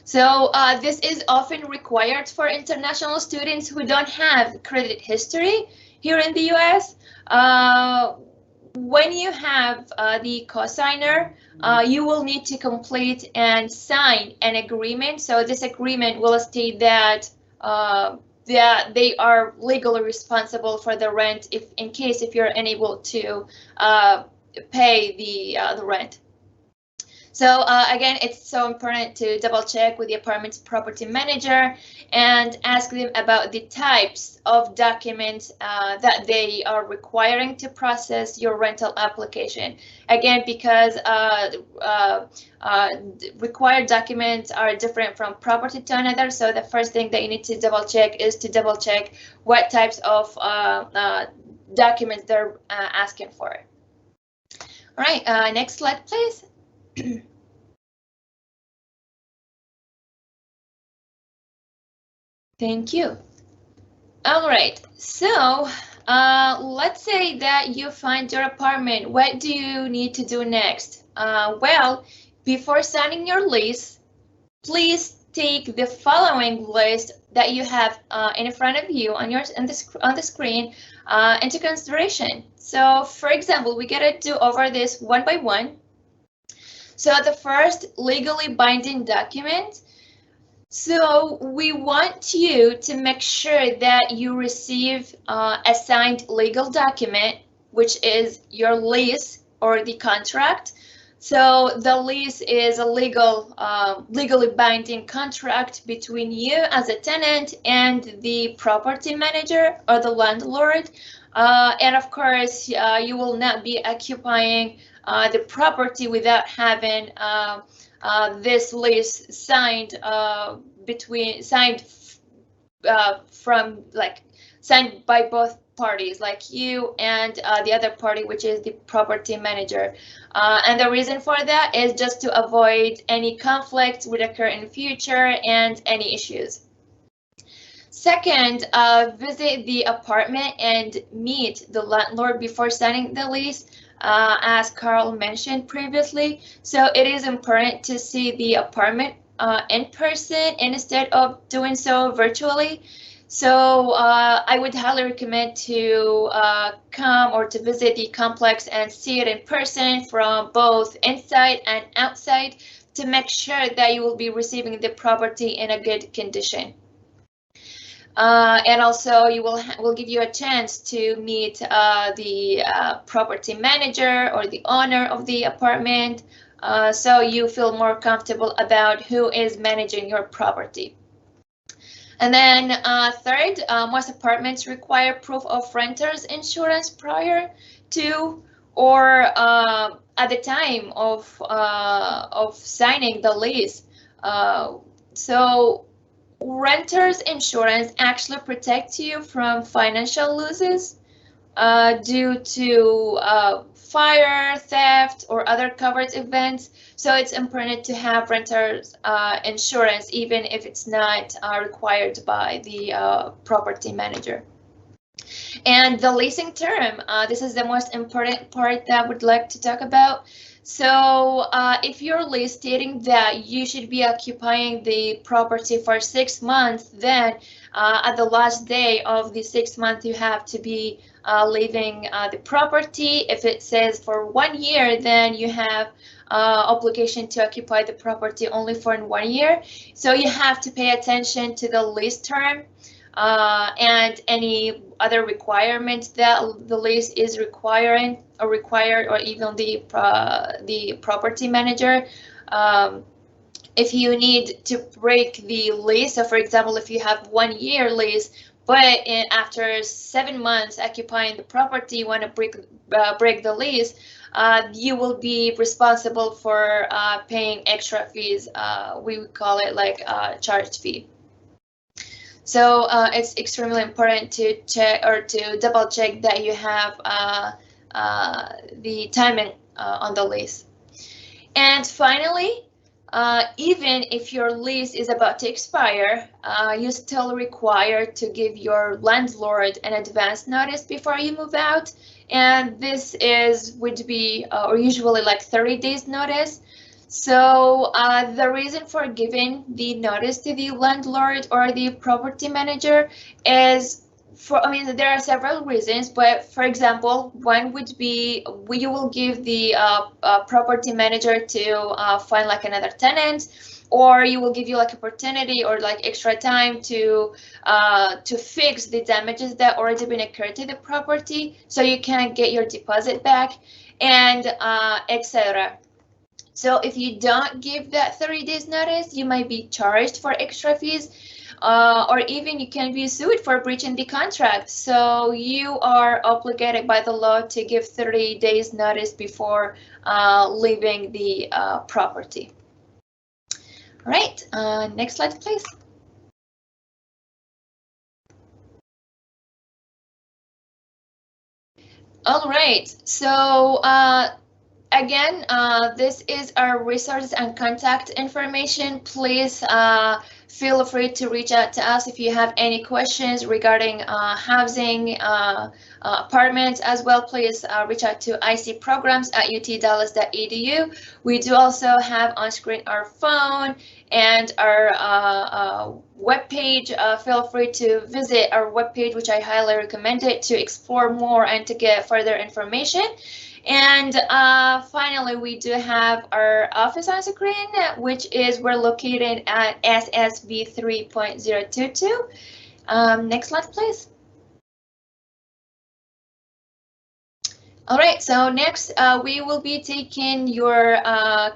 So this is often required for international students who don't have credit history here in the US, when you have the cosigner, you will need to complete and sign an agreement. So this agreement will state that they are legally responsible for the rent if in case if you're unable to pay the rent. So again, it's so important to double check with the apartment's property manager and ask them about the types of documents that they are requiring to process your rental application. Again, because required documents are different from property to another. So the first thing that you need to double check is to double check what types of documents they're asking for. All right, next slide, please. Thank you. All right, so let's say that you find your apartment. What do you need to do next? Well, before signing your lease, please take the following list that you have in front of you on the screen into consideration. So, for example, we gotta do over this one by one. So the first legally binding document. So we want you to make sure that you receive a signed legal document, which is your lease or the contract. So the lease is a legally binding contract between you as a tenant and the property manager or the landlord. And of course, you will not be occupying the property without having this lease signed signed by both parties, like you and the other party, which is the property manager. And the reason for that is just to avoid any conflicts would occur in the future and any issues. Second, visit the apartment and meet the landlord before signing the lease. As Carl mentioned previously, so it is important to see the apartment in person instead of doing so virtually. So I would highly recommend to come or to visit the complex and see it in person from both inside and outside to make sure that you will be receiving the property in a good condition. And also you will give you a chance to meet the property manager or the owner of the apartment, so you feel more comfortable about who is managing your property. And then third, most apartments require proof of renter's insurance prior to or at the time of signing the lease. So renter's insurance actually protects you from financial losses due to fire, theft, or other covered events. So it's important to have renter's insurance, even if it's not required by the property manager. And the leasing term, this is the most important part that I would like to talk about. So if you're lease stating that you should be occupying the property for 6 months, then at the last day of the 6 months, you have to be leaving the property. If it says for 1 year, then you have obligation to occupy the property only for 1 year. So you have to pay attention to the lease term and any other requirements that the lease is required, or even the property manager. If you need to break the lease, so for example, if you have 1 year lease, but after 7 months occupying the property, you want to break the lease, you will be responsible for paying extra fees. We would call it like charge fee. So it's extremely important to check or to double check that you have the timing on the lease. And finally, even if your lease is about to expire, you still required to give your landlord an advance notice before you move out. And this would be or usually like 30 days notice. So the reason for giving the notice to the landlord or the property manager is I mean, there are several reasons, but for example, one would be you will give the property manager to find like another tenant, or you will give you like opportunity or like extra time to fix the damages that already been occurred to the property, so you can get your deposit back, and etc. So if you don't give that 30 days notice, you might be charged for extra fees, or even you can be sued for breaching the contract. So you are obligated by the law to give 30 days notice before leaving the property. All right, next slide, please. All right, so again, this is our resources and contact information. Please feel free to reach out to us if you have any questions regarding housing, apartments as well. Please reach out to icprograms@utdallas.edu. We do also have on screen our phone and our webpage. Feel free to visit our webpage, which I highly recommend it, to explore more and to get further information. And finally, we do have our office on screen, which is we're located at SSB 3.022. Next slide, please. All right, so next we will be taking your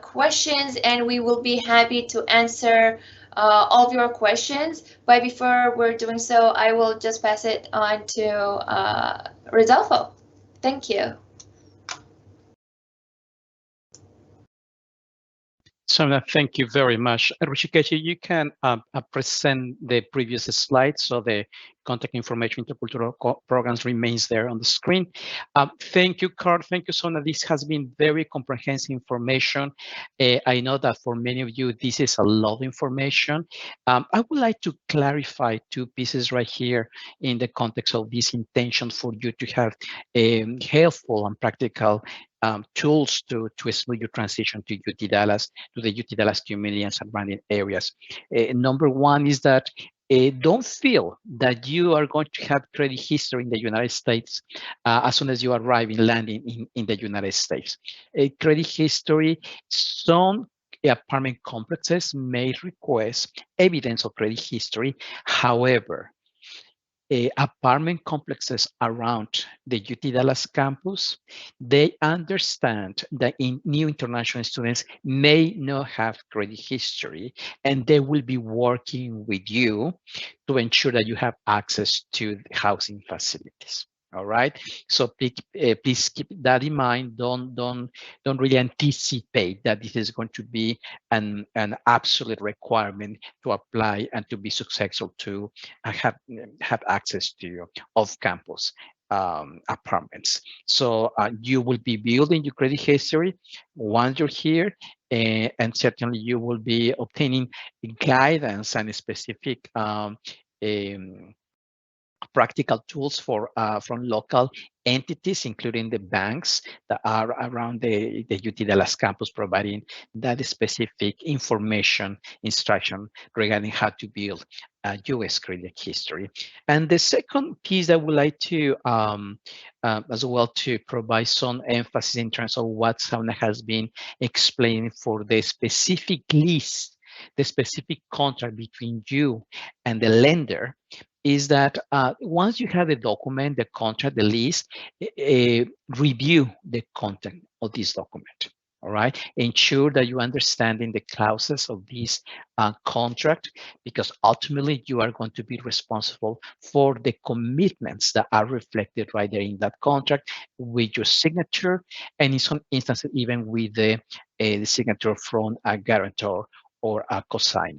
questions, and we will be happy to answer all of your questions. But before we're doing so, I will just pass it on to Rodolfo. Thank you. So thank you very much. Rishikeshi, you can present the previous slide, so the contact information intercultural programs remains there on the screen. Thank you, Carl. Thank you, Sona. This has been very comprehensive information. I know that for many of you, this is a lot of information. I would like to clarify two pieces right here in the context of this intention for you to have helpful and practical tools to smooth your transition to UT Dallas, to the UT Dallas community and surrounding areas. Number one is that don't feel that you are going to have credit history in the United States as soon as you arrive in landing in the United States. Credit history, some apartment complexes may request evidence of credit history. However, apartment complexes around the UT Dallas campus, they understand that new international students may not have credit history, and they will be working with you to ensure that you have access to the housing facilities. All right. So please keep that in mind. Don't really anticipate that this is going to be an absolute requirement to apply and to be successful to have access to off-campus apartments. So you will be building your credit history once you're here, and certainly you will be obtaining guidance and specific practical tools from local entities, including the banks that are around the UT Dallas campus, providing that specific information, instruction regarding how to build U.S. credit history. And the second piece I would like to as well to provide some emphasis in terms of what Sauna has been explaining for the specific lease, the specific contract between you and the lender, is that once you have the document, the contract, the lease, review the content of this document. All right. Ensure that you understanding the clauses of this contract, because ultimately you are going to be responsible for the commitments that are reflected right there in that contract with your signature, and in some instances even with the signature from a guarantor or a cosigner.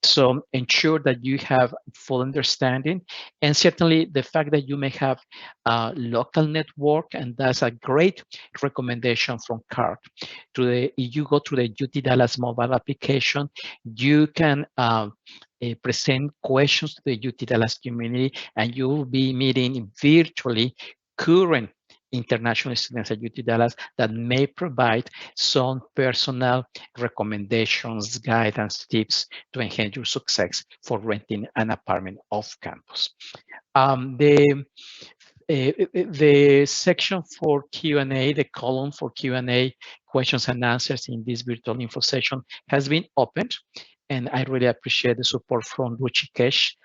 So ensure that you have full understanding, and certainly the fact that you may have a local network, and that's a great recommendation from CART. If you go to the UT Dallas mobile application, you can present questions to the UT Dallas community, and you will be meeting virtually current international students at UT Dallas that may provide some personal recommendations, guidance, tips to enhance your success for renting an apartment off campus. The section for Q&A, the column for Q&A, questions and answers in this virtual info session has been opened. And I really appreciate the support from Ruchikesh,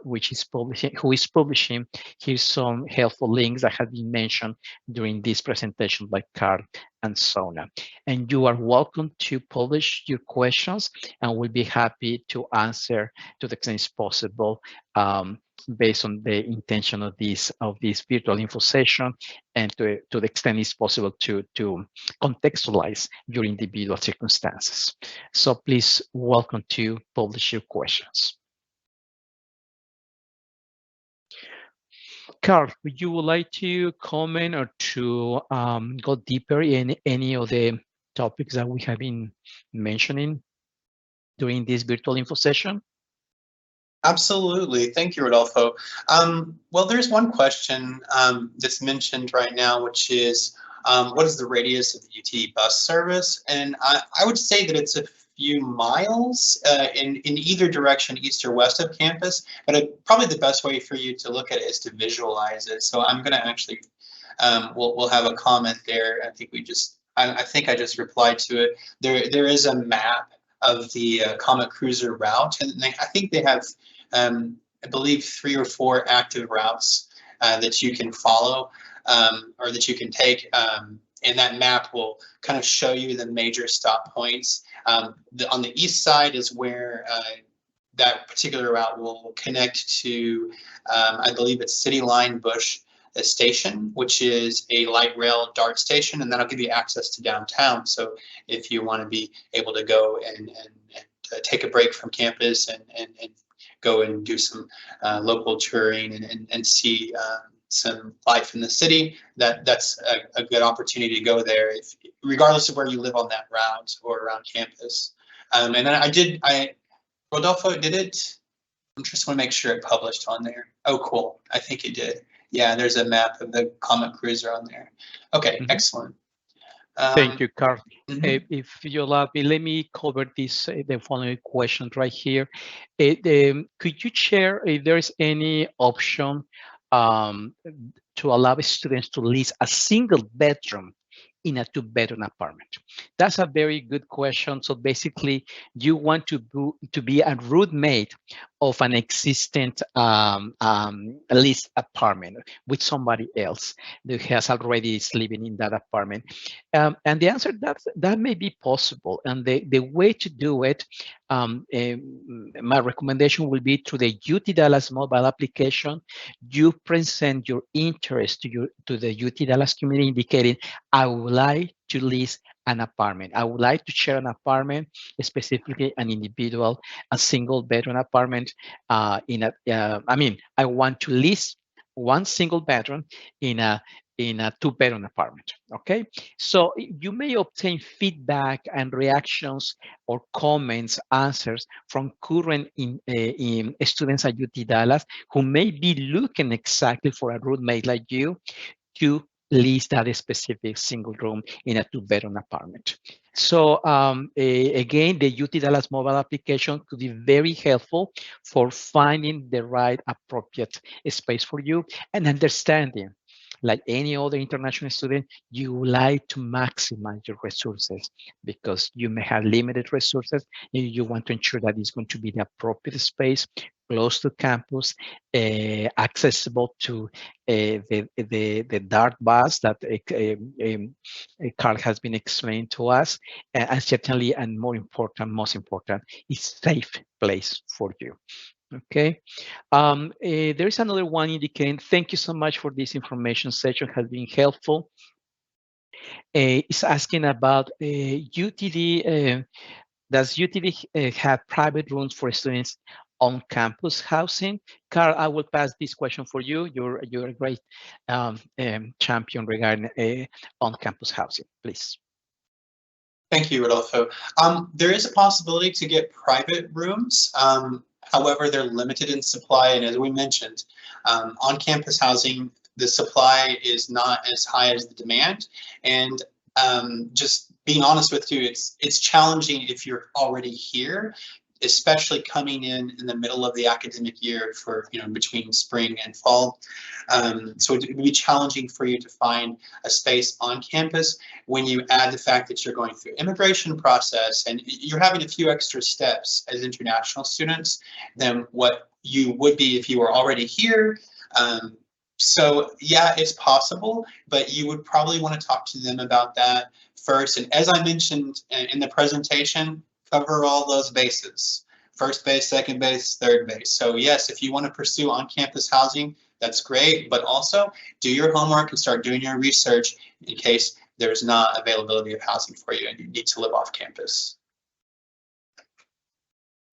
who is publishing. Here's some helpful links that have been mentioned during this presentation by Carl and Sona. And you are welcome to publish your questions, and we'll be happy to answer to the extent possible based on the intention of this virtual info session, and to the extent it's possible to contextualize your individual circumstances. So please welcome to publish your questions. Carl, would you like to comment or to go deeper in any of the topics that we have been mentioning during this virtual info session? Absolutely. Thank you, Rodolfo. Well, there's one question that's mentioned right now, which is, what is the radius of the UT bus service? And I would say that it's a few miles in either direction, east or west of campus, but probably the best way for you to look at it is to visualize it. So I'm going to actually, we'll have a comment there. I think I just replied to it. There is a map of the Comet Cruiser route, and I think they have, I believe, 3 or 4 active routes that you can follow or that you can take, and that map will kind of show you the major stop points. On the east side is where that particular route will connect to, I believe it's City Line Bush Station, which is a light rail DART station, and that'll give you access to downtown. So if you want to be able to go and take a break from campus and go and do some local touring and see some life in the city, that's a good opportunity to go there, regardless of where you live on that route or around campus. And then Rodolfo, did it? I just want to make sure it published on there. Oh, cool. I think it did. Yeah, there's a map of the Comet Cruiser on there. Okay, excellent. Thank you, Carl. If you allow me, let me cover this, the following question right here. Could you share if there is any option to allow students to lease a single bedroom in a 2-bedroom apartment? That's a very good question. So basically, you want to be a roommate of an existing leased apartment with somebody else that has already is living in that apartment. And the answer that may be possible. And the way to do it, my recommendation will be through the UT Dallas mobile application. You present your interest to the UT Dallas community, indicating, I would like to lease an apartment. I would like to share an apartment, specifically an individual, a single bedroom apartment. I want to lease one single bedroom in a 2-bedroom apartment. Okay, so you may obtain feedback and reactions or comments, answers from current students at UT Dallas who may be looking exactly for a roommate like you to lease that specific single room in a 2-bedroom apartment. So again, the UT Dallas mobile application could be very helpful for finding the right appropriate space for you and understanding, like any other international student, you like to maximize your resources because you may have limited resources. You want to ensure that it's going to be the appropriate space, close to campus, accessible to the DART bus that Carl has been explaining to us, and certainly, and most important, is safe place for you. Okay, there is another one indicating, thank you so much for this information session, has been helpful. It's asking about UTD. Does UTD have private rooms for students on campus housing? Carl, I will pass this question for you. You're a great champion regarding on campus housing, please. Thank you, Rodolfo. There is a possibility to get private rooms. However, they're limited in supply, and as we mentioned, on-campus housing, the supply is not as high as the demand. And just being honest with you, it's challenging if you're already here, especially coming in the middle of the academic year for, between spring and fall. So it would be challenging for you to find a space on campus when you add the fact that you're going through immigration process and you're having a few extra steps as international students than what you would be if you were already here. So yeah, it's possible, but you would probably want to talk to them about that first. And as I mentioned in the presentation, cover all those bases: first base, second base, third base. So yes, if you want to pursue on-campus housing, that's great, but also do your homework and start doing your research in case there's not availability of housing for you and you need to live off campus.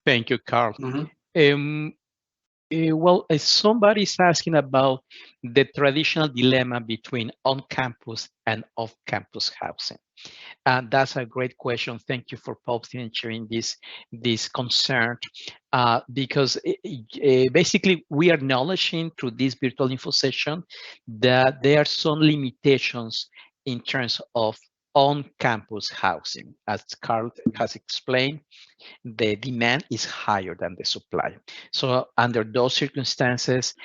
Thank you, Carl. Mm-hmm. Well, somebody's asking about the traditional dilemma between on-campus and off-campus housing. And that's a great question. Thank you for posting and sharing this concern, because basically we are acknowledging through this virtual info session that there are some limitations in terms of on-campus housing. As Carl has explained, the demand is higher than the supply. So under those circumstances,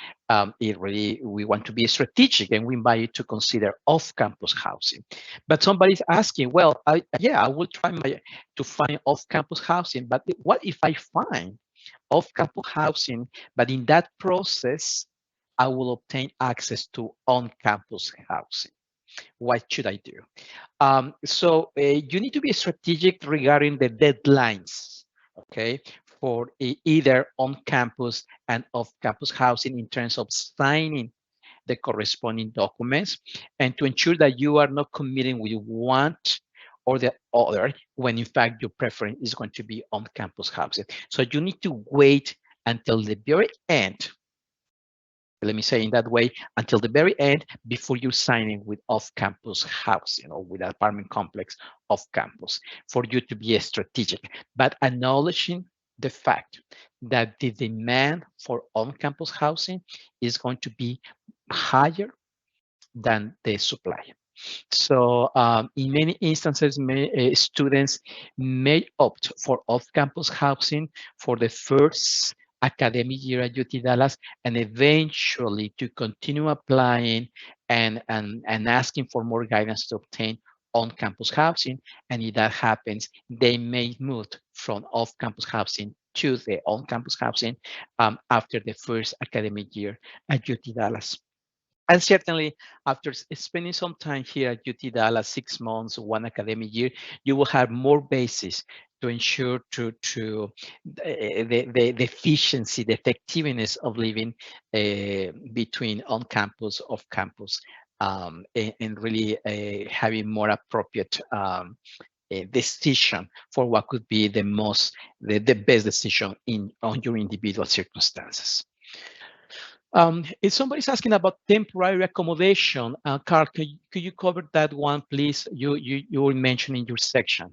we want to be strategic, and we invite you to consider off-campus housing. But somebody's asking, well, I will try to find off-campus housing, but what if I find off-campus housing, but in that process, I will obtain access to on-campus housing? What should I do? So you need to be strategic regarding the deadlines, okay, for either on-campus and off-campus housing in terms of signing the corresponding documents, and to ensure that you are not committing with one or the other when in fact your preference is going to be on-campus housing. So you need to wait until the very end, let me say in that way, until the very end before you're signing with off-campus housing or with an apartment complex off-campus, for you to be strategic, but acknowledging the fact that the demand for on-campus housing is going to be higher than the supply. So in many instances, students may opt for off-campus housing for the first academic year at UT Dallas, and eventually to continue applying and asking for more guidance to obtain on-campus housing. And if that happens, they may move from off-campus housing to the on-campus housing after the first academic year at UT Dallas. And certainly, after spending some time here at UT Dallas, 6 months, 1 academic year, you will have more basis to ensure the efficiency, the effectiveness of living between on-campus, off-campus, and really having more appropriate decision for what could be the best decision on your individual circumstances. If somebody's asking about temporary accommodation, Carl, could you cover that one, please? You were mentioning your section.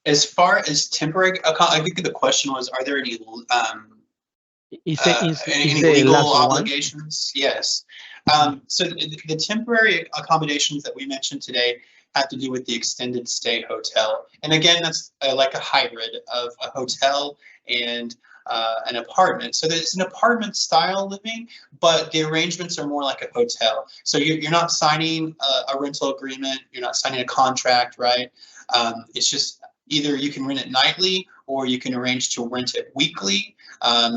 As far as temporary, I think the question was, are there any legal obligations? Yes. So the temporary accommodations that we mentioned today have to do with the extended stay hotel. And again, that's like a hybrid of a hotel and an apartment. So it's an apartment style living, but the arrangements are more like a hotel. So you're not signing a rental agreement, you're not signing a contract, right? It's just either you can rent it nightly or you can arrange to rent it weekly.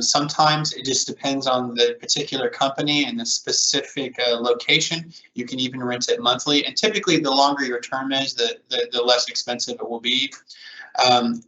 Sometimes it just depends on the particular company and the specific location. You can even rent it monthly. And typically the longer your term is, the less expensive it will be.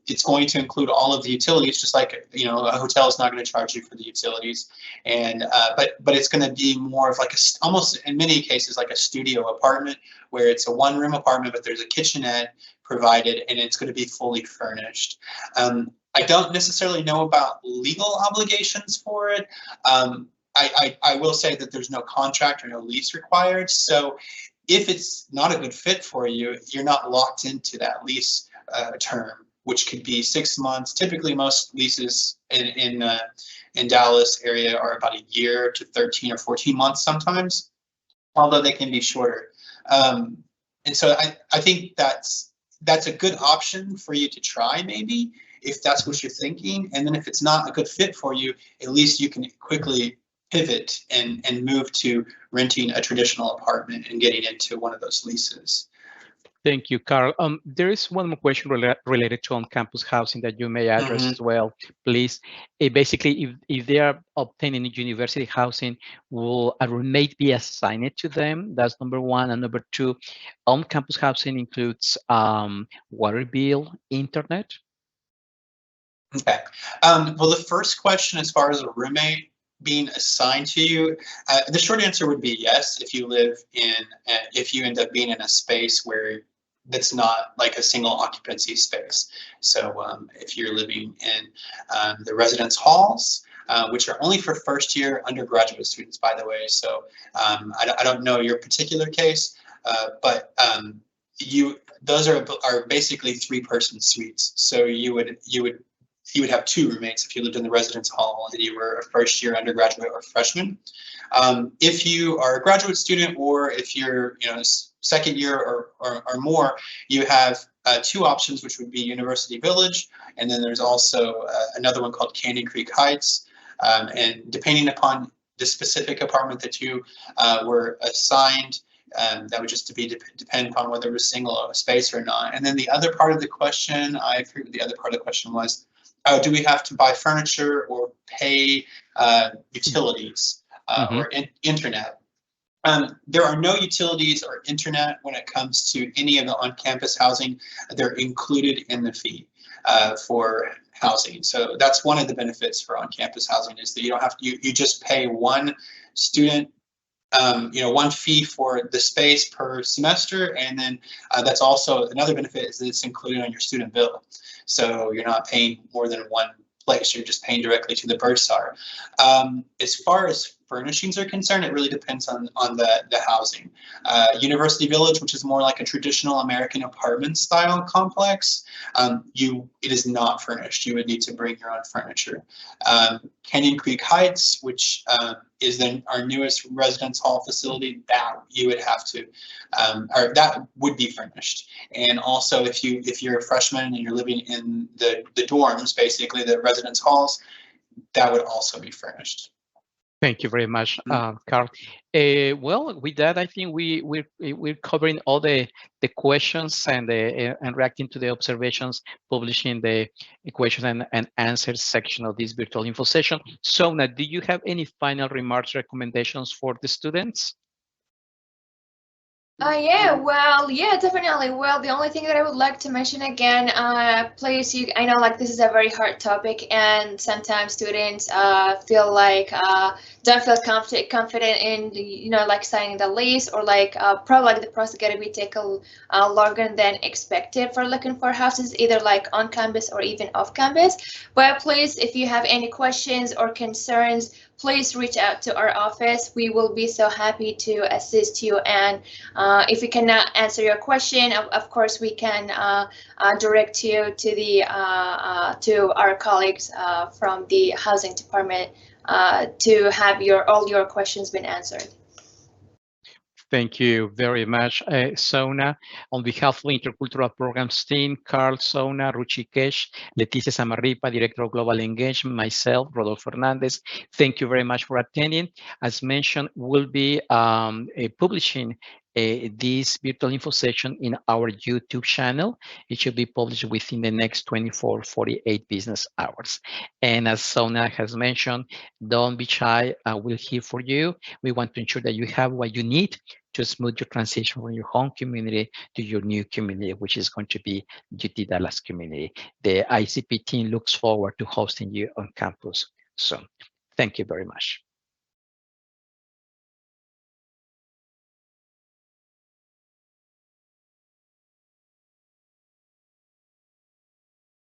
It's going to include all of the utilities, just like, a hotel is not going to charge you for the utilities. And but it's going to be more of like almost in many cases like a studio apartment, where it's a 1-room apartment, but there's a kitchenette provided, and it's going to be fully furnished. I don't necessarily know about legal obligations for it. I will say that there's no contract or no lease required. So if it's not a good fit for you, you're not locked into that lease term, which could be 6 months. Typically, most leases in in Dallas area are about a year to 13 or 14 months sometimes, although they can be shorter. And so I think that's a good option for you to try, maybe, if that's what you're thinking. And then if it's not a good fit for you, at least you can quickly pivot and move to renting a traditional apartment and getting into one of those leases. Thank you, Carl. There is one more question related to on-campus housing that you may address as well, please. Basically, if they are obtaining university housing, will a roommate be assigned to them? That's number one. And number two, on-campus housing includes water bill, internet? Okay. Well, the first question, as far as a roommate being assigned to you, the short answer would be yes. If you live in, if you end up being in a space where that's not like a single occupancy space. So if you're living in the residence halls, which are only for first year undergraduate students, by the way. So I don't know your particular case, but those are basically 3-person suites. So you would have 2 roommates if you lived in the residence hall and you were a first year undergraduate or freshman. If you are a graduate student, or if you're second year or more, you have 2 options, which would be University Village, and then there's also another one called Canyon Creek Heights. And depending upon the specific apartment that you were assigned, that would just depend upon whether it was single space or not. And then the other part of the question, I forget what the other part of the question was. Do we have to buy furniture or pay utilities or internet? There are no utilities or internet when it comes to any of the on-campus housing. They're included in the fee for housing. So that's one of the benefits for on-campus housing, is that you don't have to, you just pay one student, one fee for the space per semester. And then that's also another benefit, is that it's included on your student bill. So you're not paying more than one place, you're just paying directly to the bursar. As far as furnishings are concerned, it really depends on the housing. University Village, which is more like a traditional American apartment style complex, it is not furnished. You would need to bring your own furniture. Canyon Creek Heights, which is then our newest residence hall facility, that you would have to, or that would be furnished. And also, if you're a freshman and you're living in the dorms, basically the residence halls, that would also be furnished. Thank you very much, Carl. Well, with that, I think we're covering all the questions and reacting to the observations published in the question and answers section of this virtual info session. Sona, do you have any final remarks, recommendations for the students? Yeah, definitely. Well, the only thing that I would like to mention again, please, I know like this is a very hard topic, and sometimes students feel like don't feel confident in like signing the lease, or like probably like the process gonna be take a longer than expected for looking for houses, either like on campus or even off campus. But please, if you have any questions or concerns, please reach out to our office. We will be so happy to assist you. And if we cannot answer your question, of course, we can direct you to our colleagues from the housing department to have all your questions been answered. Thank you very much, Sona. On behalf of the Intercultural Programs team, Carl, Sona, Ruchikesh, Leticia Samarripa, Director of Global Engagement, myself, Rodolfo Fernandez, thank you very much for attending. As mentioned, we'll be publishing this virtual info session in our YouTube channel. It should be published within the next 24, 48 business hours. And as Sona has mentioned, don't be shy. We're here for you. We want to ensure that you have what you need to smooth your transition from your home community to your new community, which is going to be UT Dallas community. The ICP team looks forward to hosting you on campus soon. Thank you very much.